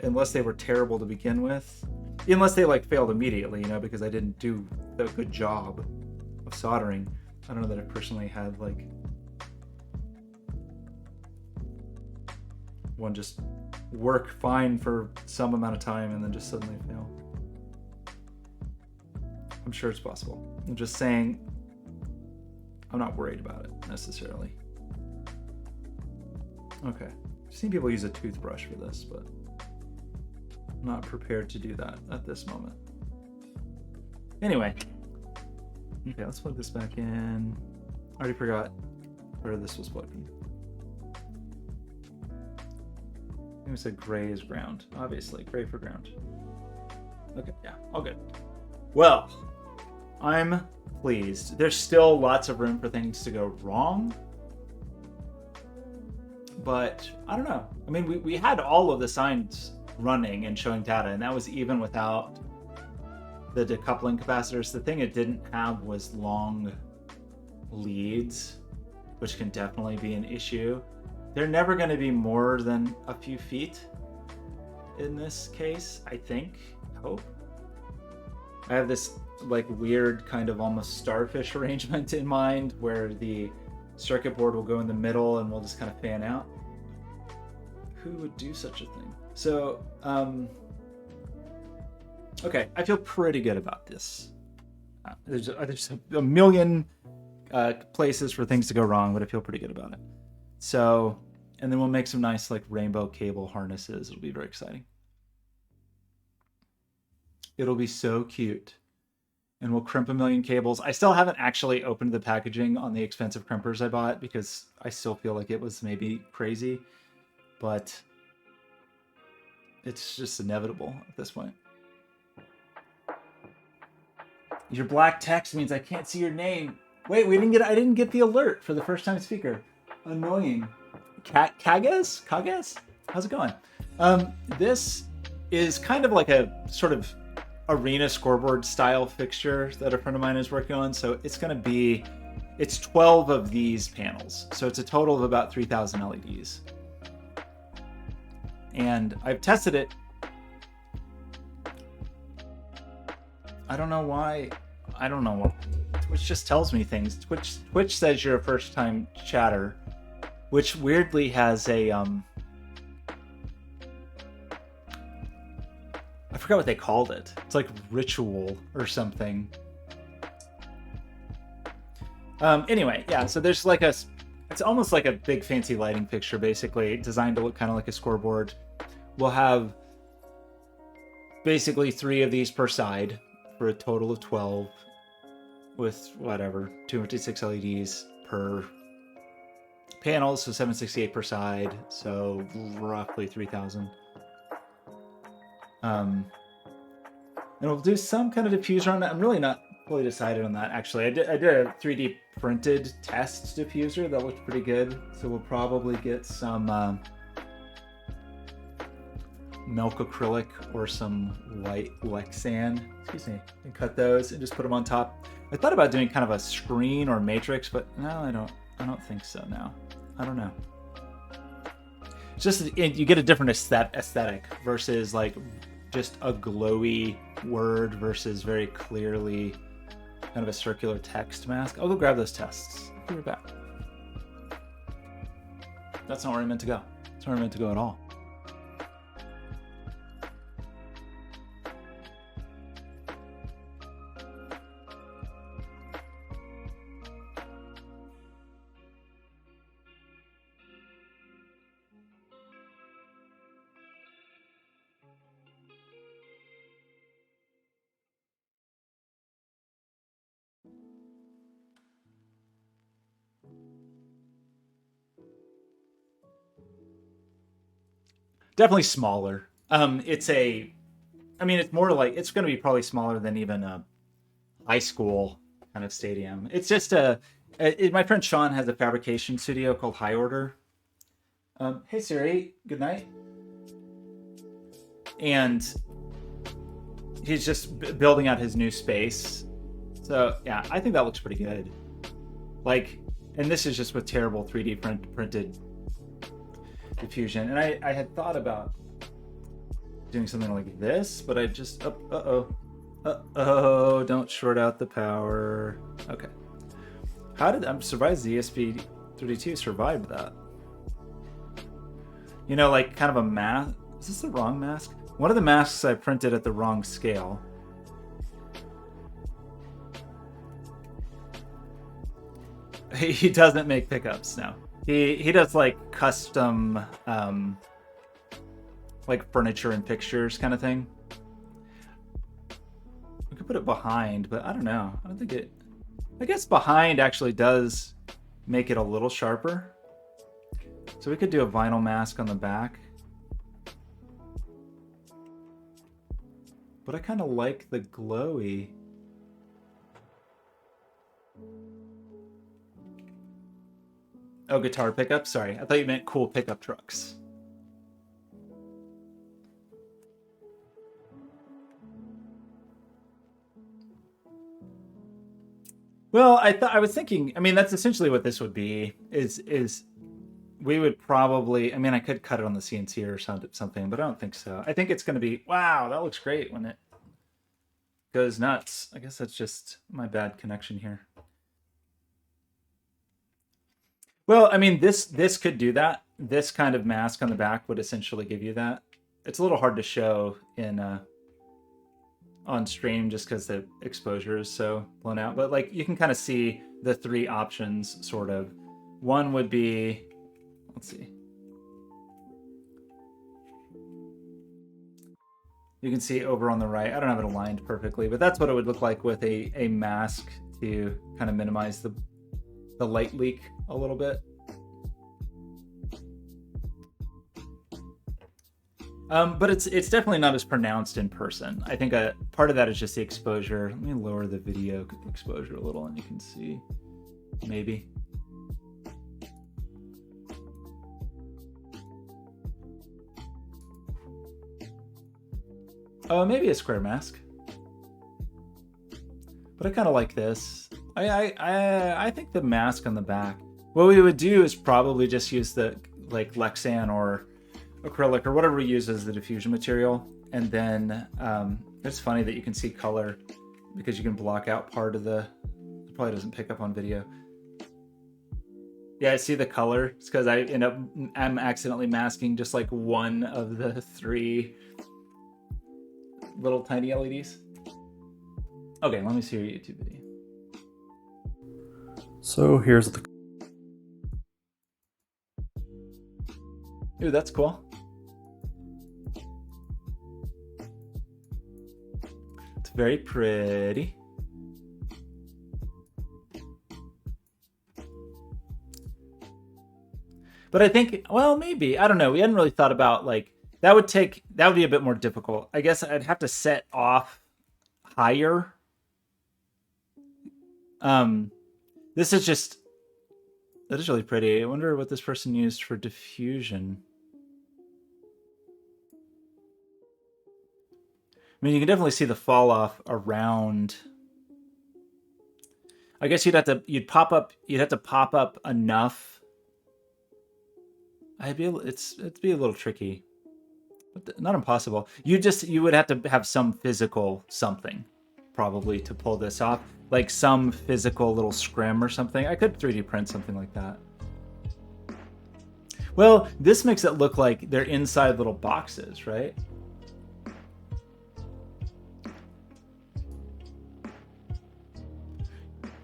unless they were terrible to begin with, unless they like failed immediately, because I didn't do a good job of soldering, I don't know that I personally had like one just work fine for some amount of time and then just suddenly fail. I'm sure it's possible. I'm just saying I'm not worried about it necessarily. Okay. I've seen people use a toothbrush for this, but I'm not prepared to do that at this moment. Anyway. Okay, let's plug this back in. I already forgot where this was plugged in. I think we said gray is ground. Obviously, gray for ground. Okay, yeah, all good. Well, I'm pleased. There's still lots of room for things to go wrong. But I don't know. I mean, we had all of the signs running and showing data, and that was even without the decoupling capacitors. The thing it didn't have was long leads, which can definitely be an issue. They're never going to be more than a few feet in this case, I think. Hope. I have this like weird kind of almost starfish arrangement in mind where the circuit board will go in the middle and we'll just kind of fan out. Who would do such a thing? So, okay, I feel pretty good about this. There's a million places for things to go wrong, but I feel pretty good about it. So, and then we'll make some nice like rainbow cable harnesses. It'll be very exciting. It'll be so cute. And we'll crimp a million cables. I still haven't actually opened the packaging on the expensive crimpers I bought because I still feel like it was maybe crazy, but it's just inevitable at this point. Your black text means I can't see your name. Wait, I didn't get the alert for the first time speaker. Annoying. Kages? How's it going? This is kind of like a sort of arena scoreboard style fixture that a friend of mine is working on. So it's 12 of these panels. So it's a total of about 3,000 LEDs. And I've tested it. I don't know why. Twitch just tells me things. Twitch says you're a first time chatter, which weirdly has a I forgot what they called it. It's like ritual or something. Anyway, yeah, so there's like it's almost like a big fancy lighting fixture, basically, designed to look kind of like a scoreboard. We'll have basically 3 of these per side for a total of 12 with whatever, 256 LEDs per panel, so 768 per side, so roughly 3,000. And we'll do some kind of diffuser on that. I'm really not fully decided on that, actually. I did a 3D printed test diffuser that looked pretty good, so we'll probably get some milk acrylic or some white Lexan, and cut those and just put them on top. I thought about doing kind of a screen or matrix, but no, I don't think so now. I don't know. It's just you get a different aesthetic versus like just a glowy word versus very clearly kind of a circular text mask. I'll go grab those tests. I'll be right back. That's not where I meant to go. That's not where I meant to go at all. definitely smaller. It's more like, it's going to be probably smaller than even a high school kind of stadium. It's just my friend Sean has a fabrication studio called High Order. Hey Siri, good night. And he's just building out his new space. So yeah, I think that looks pretty good. Like, and this is just with terrible 3D printed diffusion. And I had thought about doing something like this, but I just, don't short out the power. Okay. I'm surprised the ESP32 survived that. You know, like kind of a mask. Is this the wrong mask? One of the masks I printed at the wrong scale. He doesn't make pickups now. He does like custom like furniture and fixtures kind of thing. We could put it behind, but I don't know. I don't think it... I guess behind actually does make it a little sharper. So we could do a vinyl mask on the back. But I kind of like the glowy. Oh, guitar pickup? Sorry, I thought you meant cool pickup trucks. Well, I was thinking, I mean, that's essentially what this would be, is we would probably, I mean, I could cut it on the CNC or something, but I don't think so. I think it's going to be, wow, that looks great when it goes nuts. I guess that's just my bad connection here. Well, I mean, this could do that. This kind of mask on the back would essentially give you that. It's a little hard to show in on stream just because the exposure is so blown out. But like, you can kind of see the three options, sort of. One would be, let's see. You can see over on the right. I don't have it aligned perfectly, but that's what it would look like with a mask to kind of minimize the light leak a little bit. But it's definitely not as pronounced in person. I think a part of that is just the exposure. Let me lower the video exposure a little and you can see, maybe. Maybe a square mask. But I kind of like this. I think the mask on the back. What we would do is probably just use the like Lexan or acrylic or whatever we use as the diffusion material, and then it's funny that you can see color because you can block out part of the. It probably doesn't pick up on video. Yeah, I see the color. It's because I'm accidentally masking just like one of the three little tiny LEDs. Okay, let me see your YouTube video. So here's the... Ooh, that's cool. It's very pretty. But I think, well, maybe, I don't know. We hadn't really thought about like, that would be a bit more difficult. I guess I'd have to set off higher. This is just, that is really pretty. I wonder what this person used for diffusion. I mean, you can definitely see the fall off around. I guess you'd have to pop up enough. It'd be a little tricky, but not impossible. You would have to have some physical something probably to pull this off, like some physical little scrim or something. I could 3D print something like that. Well, this makes it look like they're inside little boxes, right?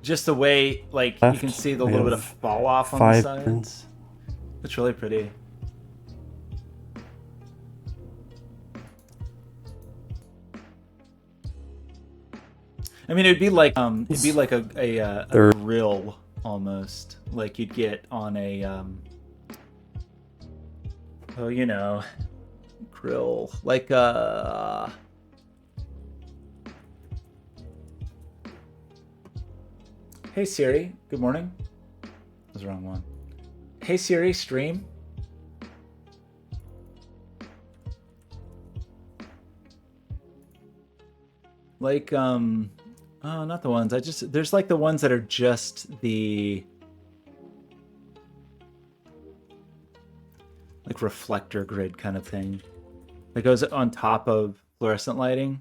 Just the way, like, you can see the little bit of fall off on the sides. It's really pretty. I mean, it'd be like a grill almost, like you'd get on a oh, you know, grill, like hey Siri, good morning. That was the wrong one. Hey Siri, stream. Like oh, not the ones. There's like the ones that are just the like reflector grid kind of thing that goes on top of fluorescent lighting.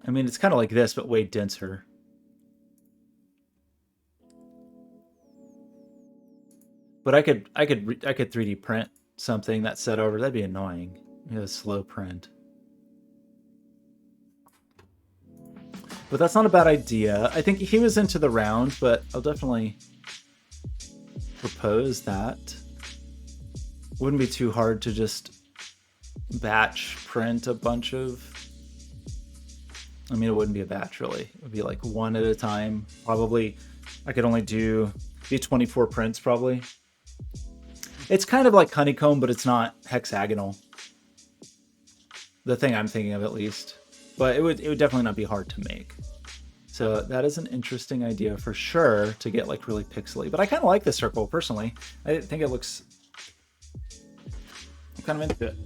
I mean, it's kind of like this, but way denser. But I could 3D print something that's set over. That'd be annoying. A slow print. But that's not a bad idea. I think he was into the round, but I'll definitely propose that. Wouldn't be too hard to just batch print a bunch of... I mean, it wouldn't be a batch, really. It would be like one at a time. Probably, I could only do 24 prints, probably. It's kind of like honeycomb, but it's not hexagonal. The thing I'm thinking of, at least. But it would definitely not be hard to make. So that is an interesting idea for sure, to get like really pixely. But I kind of like this circle, personally. I think it looks... I'm kind of into it.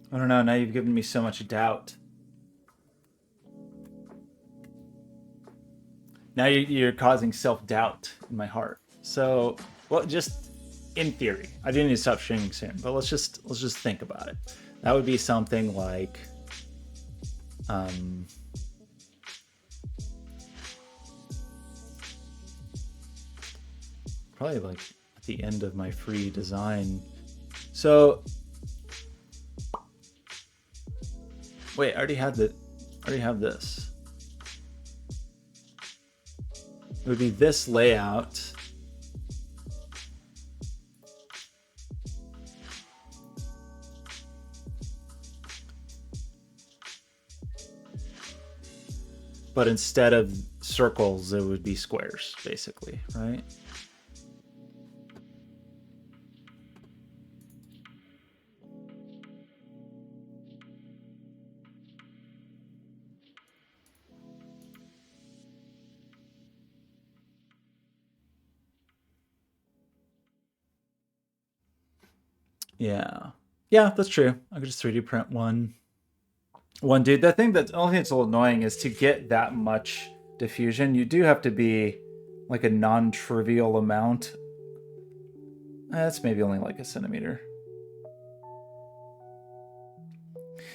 I don't know, now you've given me so much doubt. Now you're causing self-doubt in my heart. So, well, just in theory, I do need to stop streaming soon, but let's just think about it. That would be something like, probably like at the end of my free design. So, wait, I already have this. It would be this layout. But instead of circles, it would be squares, basically, right? Yeah. Yeah, that's true. I could just 3D print one dude. The only thing that's a little annoying is to get that much diffusion, you do have to be like a non-trivial amount. That's maybe only like a centimeter.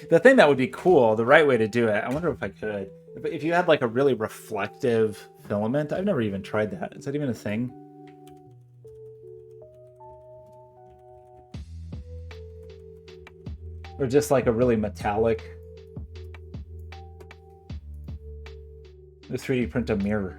The thing that would be cool, the right way to do it, I wonder if I could, if you had like a really reflective filament. I've never even tried that. Is that even a thing? Or just like a really metallic... The 3D print a mirror.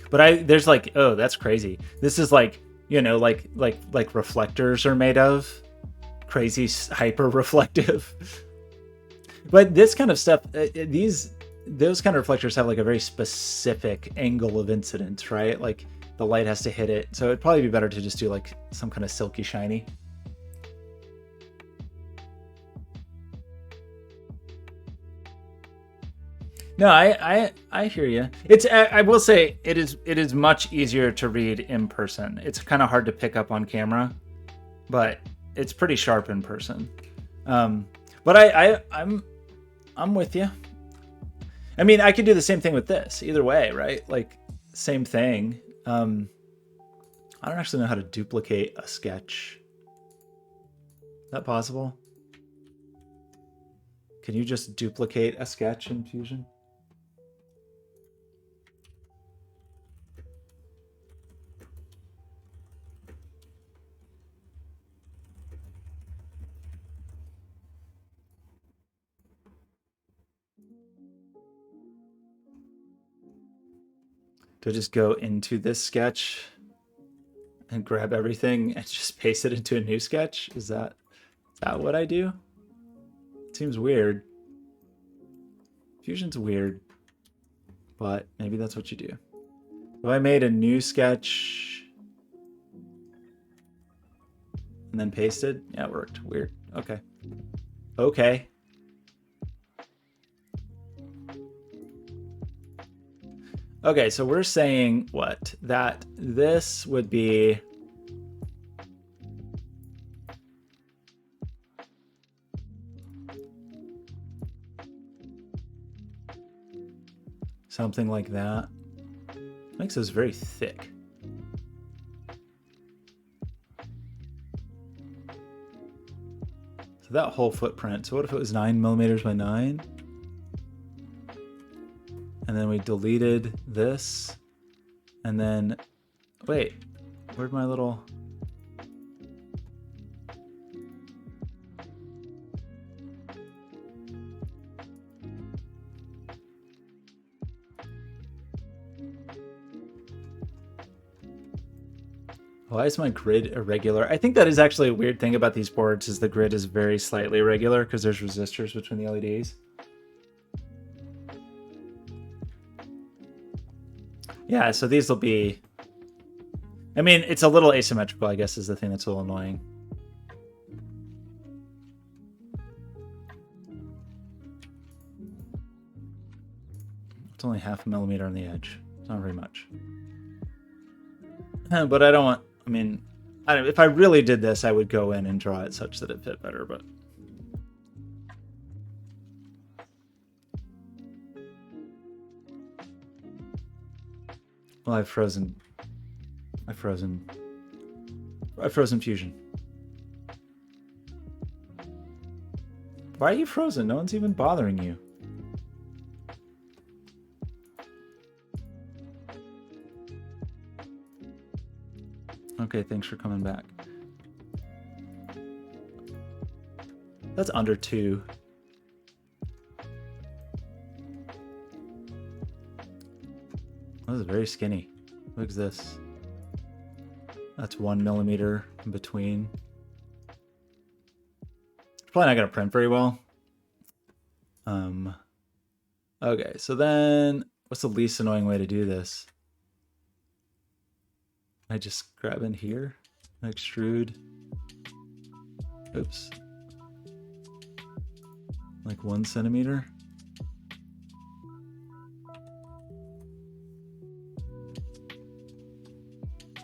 But there's like, oh, that's crazy. This is like, you know, like reflectors are made of. Crazy hyper reflective. But this kind of stuff, those kind of reflectors have like a very specific angle of incidence, right? Like the light has to hit it. So it'd probably be better to just do like some kind of silky shiny. No, I hear you. I will say it is much easier to read in person. It's kind of hard to pick up on camera, but it's pretty sharp in person. But I'm with you. I mean, I could do the same thing with this either way, right? Like same thing. I don't actually know how to duplicate a sketch. Is that possible? Can you just duplicate a sketch in Fusion? Do I just go into this sketch and grab everything and just paste it into a new sketch? Is that what I do? It seems weird. Fusion's weird, but maybe that's what you do. If I made a new sketch and then pasted, yeah, it worked. Weird. Okay. Okay. Okay, so we're saying what? That this would be something like that. Makes this very thick. So that whole footprint. So what if it was 9 millimeters by 9? And then we deleted this. And then, wait, where'd my little... Why is my grid irregular? I think that is actually a weird thing about these boards is the grid is very slightly irregular because there's resistors between the LEDs. Yeah, so these will be... I mean, it's a little asymmetrical, I guess, is the thing that's a little annoying. It's only 0.5 millimeter on the edge. It's not very much. But I don't want... I mean, if I really did this, I would go in and draw it such that it fit better, but... Well, I've frozen Fusion. Why are you frozen? No one's even bothering you. Okay, thanks for coming back. That's under 2. That was very skinny. Look at this. That's 1 millimeter in between. It's probably not going to print very well. Okay, so then what's the least annoying way to do this? I just grab in here, extrude. Oops. Like 1 centimeter.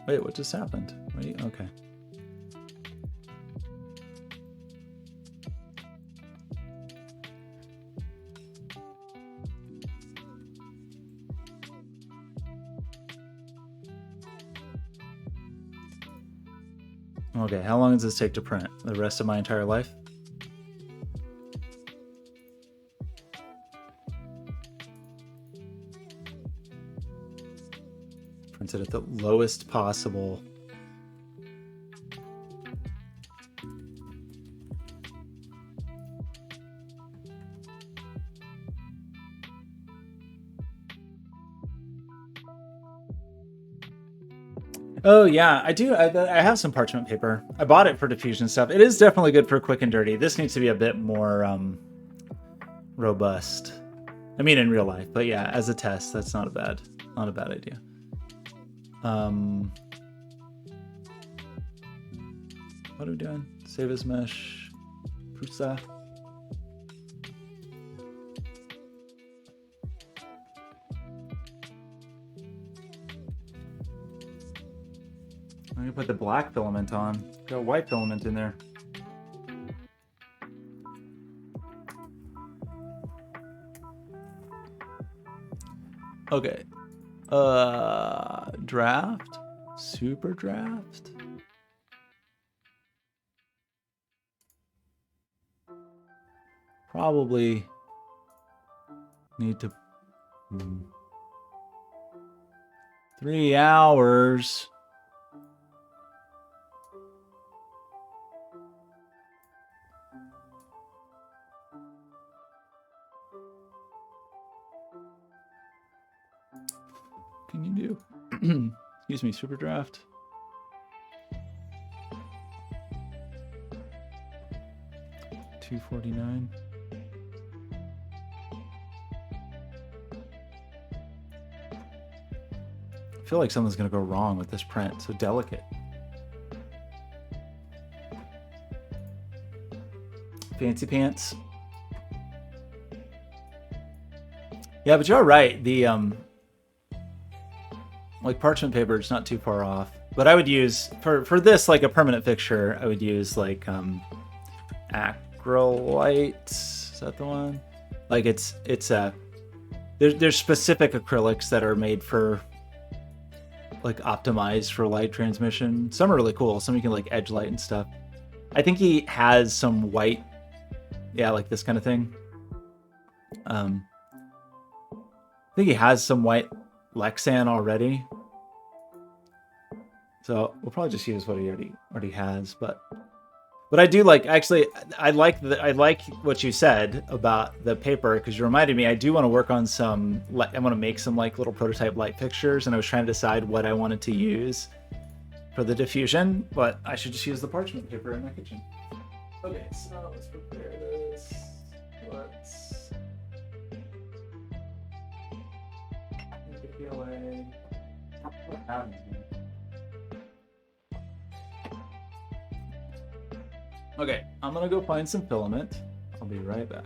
Wait, what just happened? Wait, okay. Okay, how long does this take to print? The rest of my entire life? Print it at the lowest possible. Oh yeah, I do. I have some parchment paper. I bought it for diffusion stuff. It is definitely good for quick and dirty. This needs to be a bit more robust. I mean, in real life, but yeah, as a test, that's not a bad idea. What are we doing? Save as mesh. Prusa. I'm gonna put the black filament on. Got white filament in there. Okay. Draft. Super draft. Probably need to 3 hours. can you do? Excuse me, super draft. $249. I feel like something's gonna go wrong with this print. So delicate. Fancy pants. Yeah, but you're right. The like parchment paper is not too far off. But I would use for this like a permanent fixture. I would use like acrylite. Is that the one? Like it's there's specific acrylics that are made for like optimized for light transmission. Some are really cool. Some you can like edge light and stuff. I think he has some white. Yeah, like this kind of thing. I think he has some white Lexan already. So we'll probably just use what he already has, but I do like, actually I like what you said about the paper, because you reminded me I do want to work on some, I want to make some like little prototype light fixtures, and I was trying to decide what I wanted to use for the diffusion, but I should just use the parchment paper in my kitchen. Okay, so let's prepare this. Let's make a PLA. What happened here? Okay, I'm gonna go find some filament. I'll be right back.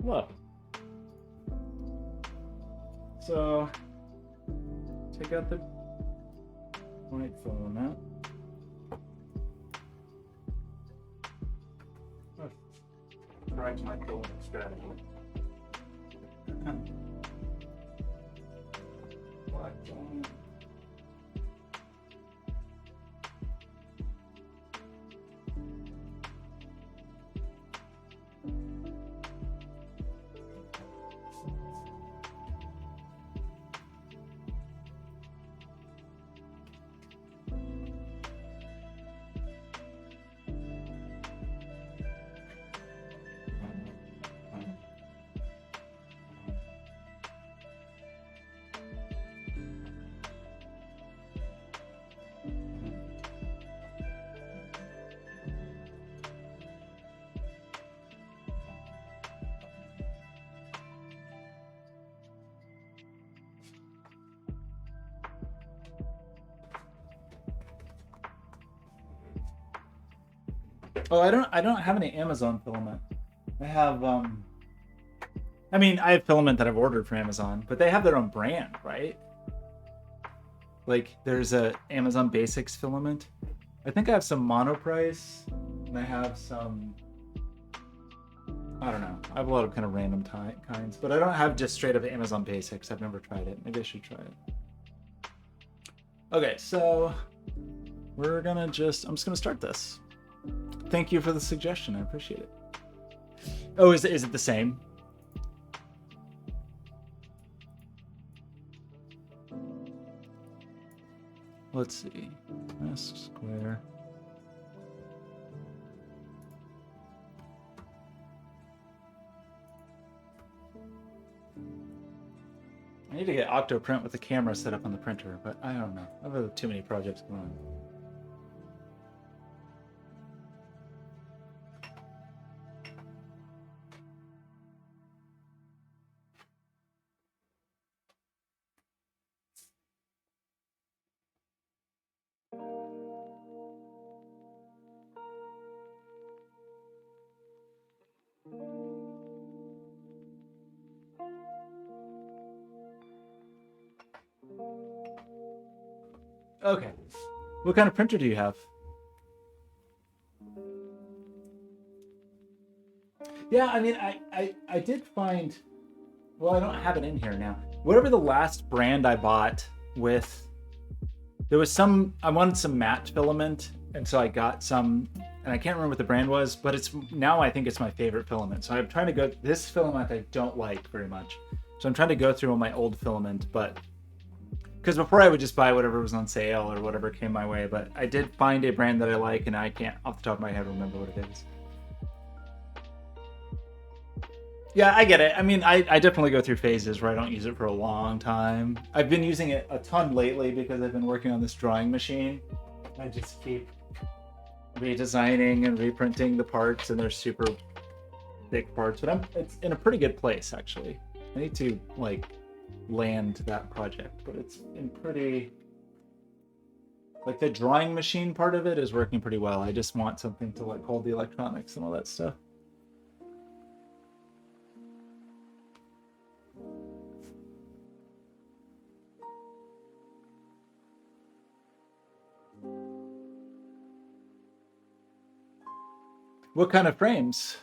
Look. So take out the white filament. Correct my filament strategy. Black filament. Oh, I don't have any Amazon filament. I have I mean, I have filament that I've ordered from Amazon, but they have their own brand, right? Like there's a Amazon Basics filament. I think I have some Monoprice, and I have some, I don't know. I have a lot of kind of random kinds, but I don't have just straight up Amazon Basics. I've never tried it. Maybe I should try it. Okay, so we're gonna I'm just gonna start this. Thank you for the suggestion. I appreciate it. Oh, is it the same? Let's see. Mask square. I need to get Octoprint with the camera set up on the printer, but I don't know. I have too many projects going on. Okay. What kind of printer do you have? Yeah, I mean, I did find, well, I don't have it in here now. Whatever the last brand I bought with, there was I wanted some matte filament, and so I got some, and I can't remember what the brand was, but now I think it's my favorite filament. So I'm trying to go, this filament I don't like very much. So I'm trying to go through all my old filament, but, because before I would just buy whatever was on sale or whatever came my way, but I did find a brand that I like, and I can't, off the top of my head, remember what it is. Yeah, I get it. I mean, I definitely go through phases where I don't use it for a long time. I've been using it a ton lately because I've been working on this drawing machine. I just keep redesigning and reprinting the parts, and they're super thick parts, but it's in a pretty good place, actually. I need to, like, land that project, but it's in pretty... Like, the drawing machine part of it is working pretty well. I just want something to, like, hold the electronics and all that stuff. What kind of frames?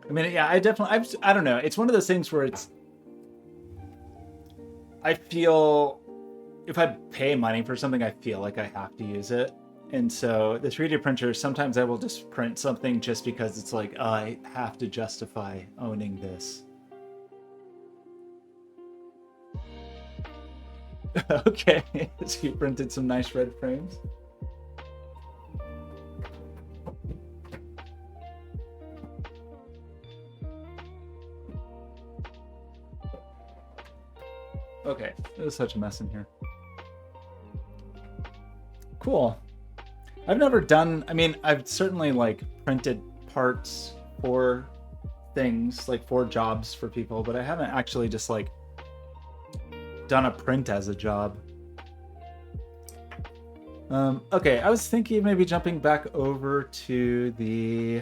I mean, yeah, I don't know. It's one of those things where I feel if I pay money for something, I feel like I have to use it. And so the 3D printer, sometimes I will just print something just because it's like, I have to justify owning this. Okay, so you printed some nice red frames. Okay, there's such a mess in here. Cool. I've never done, I mean, I've certainly like printed parts for things, like for jobs for people, but I haven't actually just like done a print as a job. Okay, I was thinking maybe jumping back over to the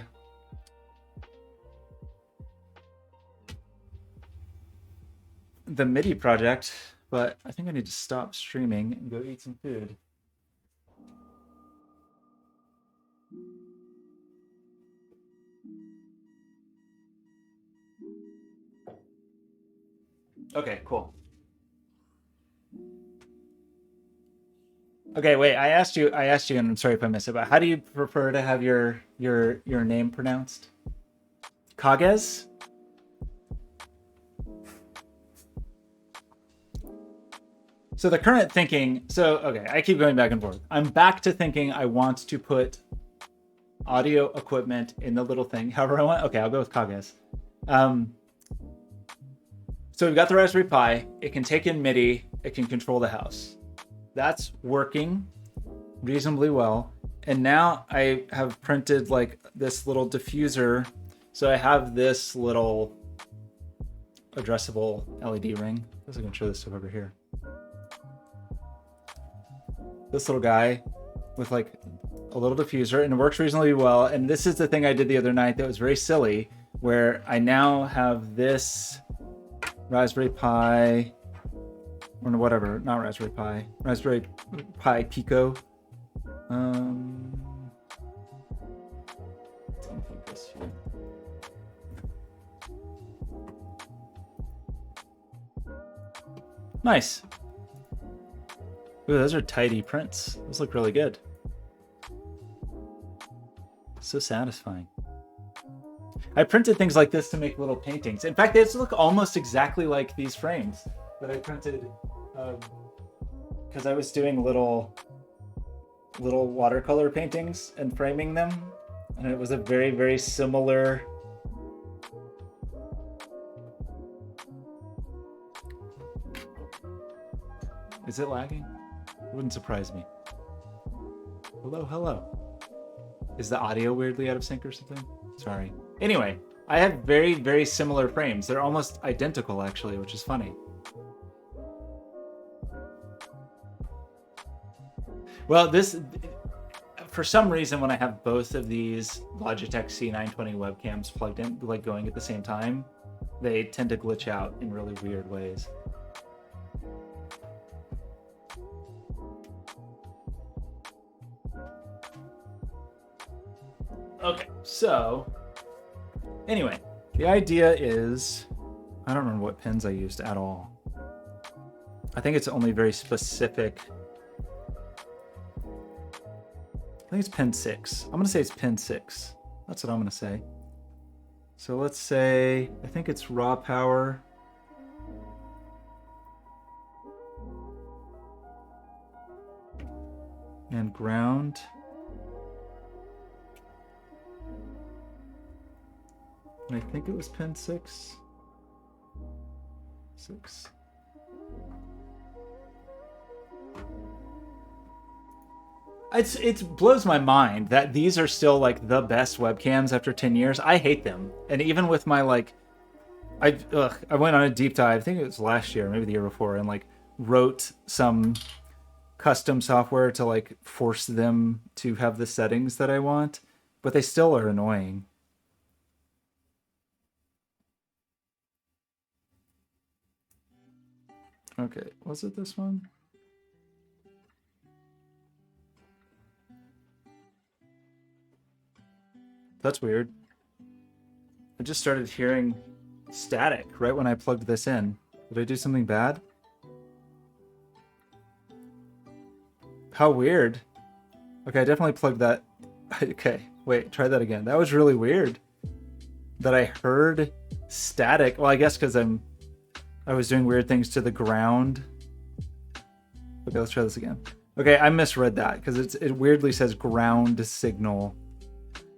MIDI project, but I think I need to stop streaming and go eat some food. Okay, cool. Okay, wait. I asked you, and I'm sorry if I missed it, but how do you prefer to have your name pronounced? Kages? So the current thinking, okay, I keep going back and forth. I'm back to thinking I want to put audio equipment in the little thing, however I want. Okay, I'll go with Kages. So we've got the Raspberry Pi. It can take in MIDI. It can control the house. That's working reasonably well. And now I have printed like this little diffuser. So I have this little addressable LED ring. I guess I can show this stuff over here. This little guy with like a little diffuser, and it works reasonably well. And this is the thing I did the other night that was very silly, where I now have this Raspberry Pi, or whatever, not Raspberry Pi, Raspberry Pi Pico. Nice. Ooh, those are tidy prints. Those look really good. So satisfying. I printed things like this to make little paintings. In fact, they look almost exactly like these frames that I printed because I was doing little watercolor paintings and framing them, and it was a very, very similar. Is it lagging? It wouldn't surprise me. Hello. Is the audio weirdly out of sync or something? Sorry. Anyway, I have very, very similar frames. They're almost identical, actually, which is funny. Well, for some reason, when I have both of these Logitech C920 webcams plugged in, like going at the same time, they tend to glitch out in really weird ways. Okay, so anyway, the idea is, I don't remember what pins I used at all. I think it's only very specific. I think it's pin 6. I'm going to say it's pin 6. That's what I'm going to say. So let's say, I think it's raw power. And ground. I think it was pin 6. 6. It blows my mind that these are still like the best webcams after 10 years. I hate them. And even with my like, I went on a deep dive, I think it was last year, maybe the year before, and like wrote some custom software to like force them to have the settings that I want, but they still are annoying. Okay, was it this one? That's weird. I just started hearing static right when I plugged this in. Did I do something bad? How weird. Okay, I definitely plugged that. Okay, wait, try that again. That was really weird. That I heard static. Well, I guess because I was doing weird things to the ground. Okay, let's try this again. Okay, I misread that because it weirdly says ground signal.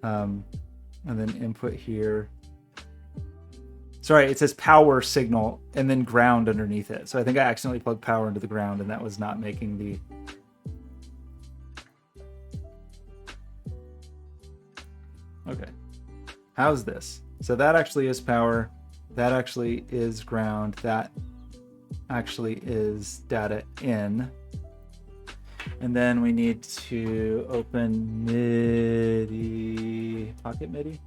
And then input here. Sorry, it says power signal and then ground underneath it. So I think I accidentally plugged power into the ground and that was not making the... Okay. How's this? So that actually is power. That actually is ground. That actually is data in. And then we need to open MIDI, Pocket MIDI.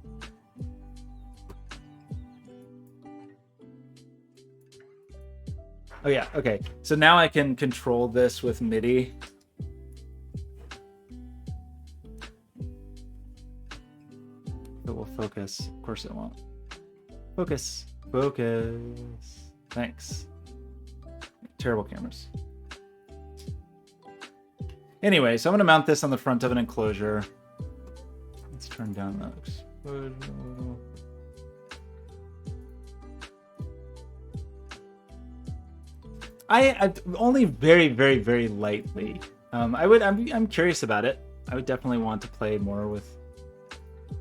Oh yeah, okay. So now I can control this with MIDI. It will focus. Of course it won't. Focus. Focus. Thanks. Terrible cameras. Anyway, so I'm going to mount this on the front of an enclosure. Let's turn down the exposure a little. I only very, very, very lightly. I'm curious about it. I would definitely want to play more with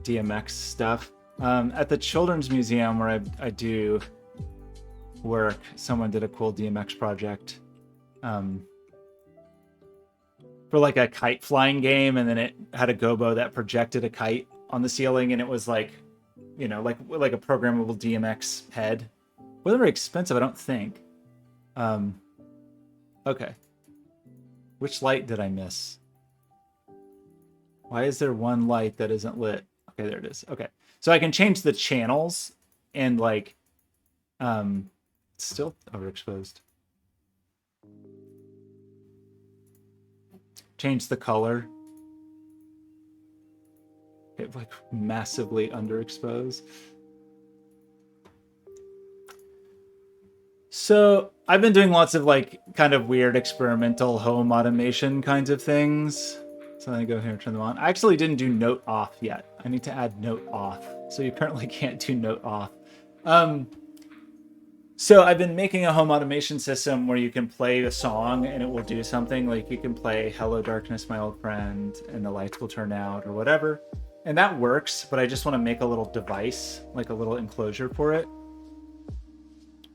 DMX stuff. At the Children's Museum where I do work, someone did a cool DMX project. For like a kite flying game, and then it had a gobo that projected a kite on the ceiling, and it was like, you know, like a programmable DMX head. Wasn't very expensive, I don't think. Okay. Which light did I miss? Why is there one light that isn't lit? Okay, there it is. Okay. So I can change the channels and like, it's still overexposed. Change the color. It like massively underexposed. So I've been doing lots of like kind of weird experimental home automation kinds of things. So I go here and turn them on. I actually didn't do note off yet. I need to add note off. So you apparently can't do note off. So I've been making a home automation system where you can play a song and it will do something. Like you can play Hello Darkness, My Old Friend, and the lights will turn out or whatever. And that works, but I just want to make a little device, like a little enclosure for it.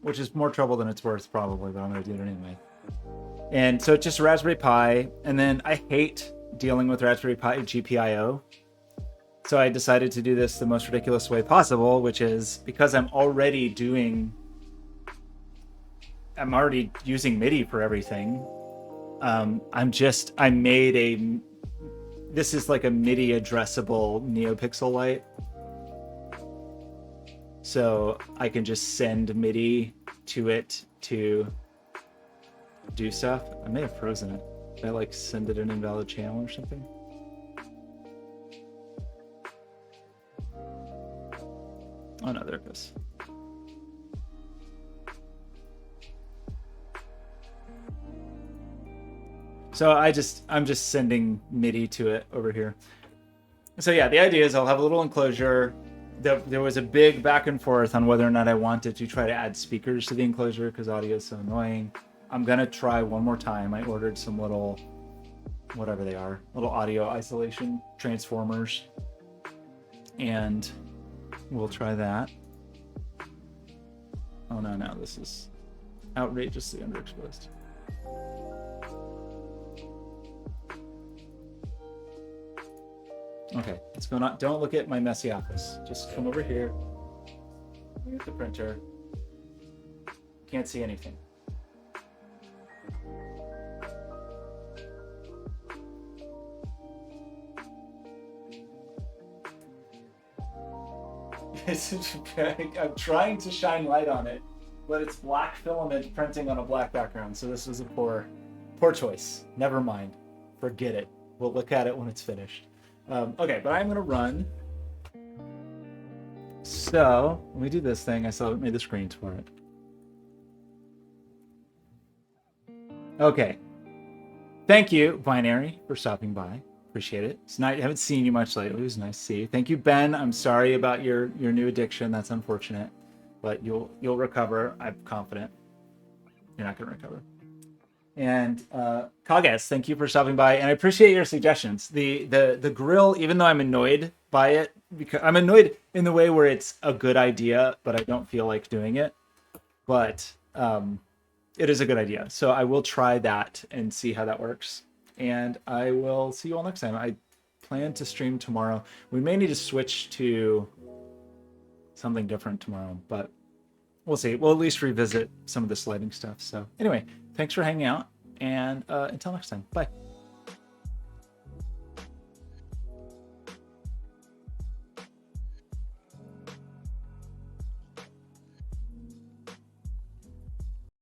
Which is more trouble than it's worth probably, but I'm going to do it anyway. And so it's just Raspberry Pi. And then I hate dealing with Raspberry Pi GPIO. So I decided to do this the most ridiculous way possible, which is because I'm already using MIDI for everything. This is like a MIDI addressable NeoPixel light. so I can just send MIDI to it to do stuff. I may have frozen it. Did I like send it an invalid channel or something? Oh no, there it goes. So I'm just sending MIDI to it over here. So yeah, the idea is I'll have a little enclosure. There was a big back and forth on whether or not I wanted to try to add speakers to the enclosure because audio is so annoying. I'm gonna try one more time. I ordered some little, whatever they are, little audio isolation transformers, and we'll try that. Oh no, this is outrageously underexposed. Okay, let's go. Don't look at my messy office. Just come over here. Look at the printer. Can't see anything. I'm trying to shine light on it, but it's black filament printing on a black background. So this was a poor choice. Never mind. Forget it. We'll look at it when it's finished. Okay, but I'm gonna run. So let me do this thing. I still haven't made the screens for it. Okay. Thank you, Binary, for stopping by. Appreciate it. It's nice. I haven't seen you much lately. It was nice to see you. Thank you, Ben. I'm sorry about your new addiction. That's unfortunate, but you'll recover. I'm confident. You're not gonna recover. And Kages, thank you for stopping by, and I appreciate your suggestions. The grill, even though I'm annoyed by it, because I'm annoyed in the way where it's a good idea, but I don't feel like doing it. But it is a good idea, so I will try that and see how that works. And I will see you all next time. I plan to stream tomorrow. We may need to switch to something different tomorrow, but we'll see. We'll at least revisit some of this lighting stuff. So anyway, thanks for hanging out, and until next time, bye.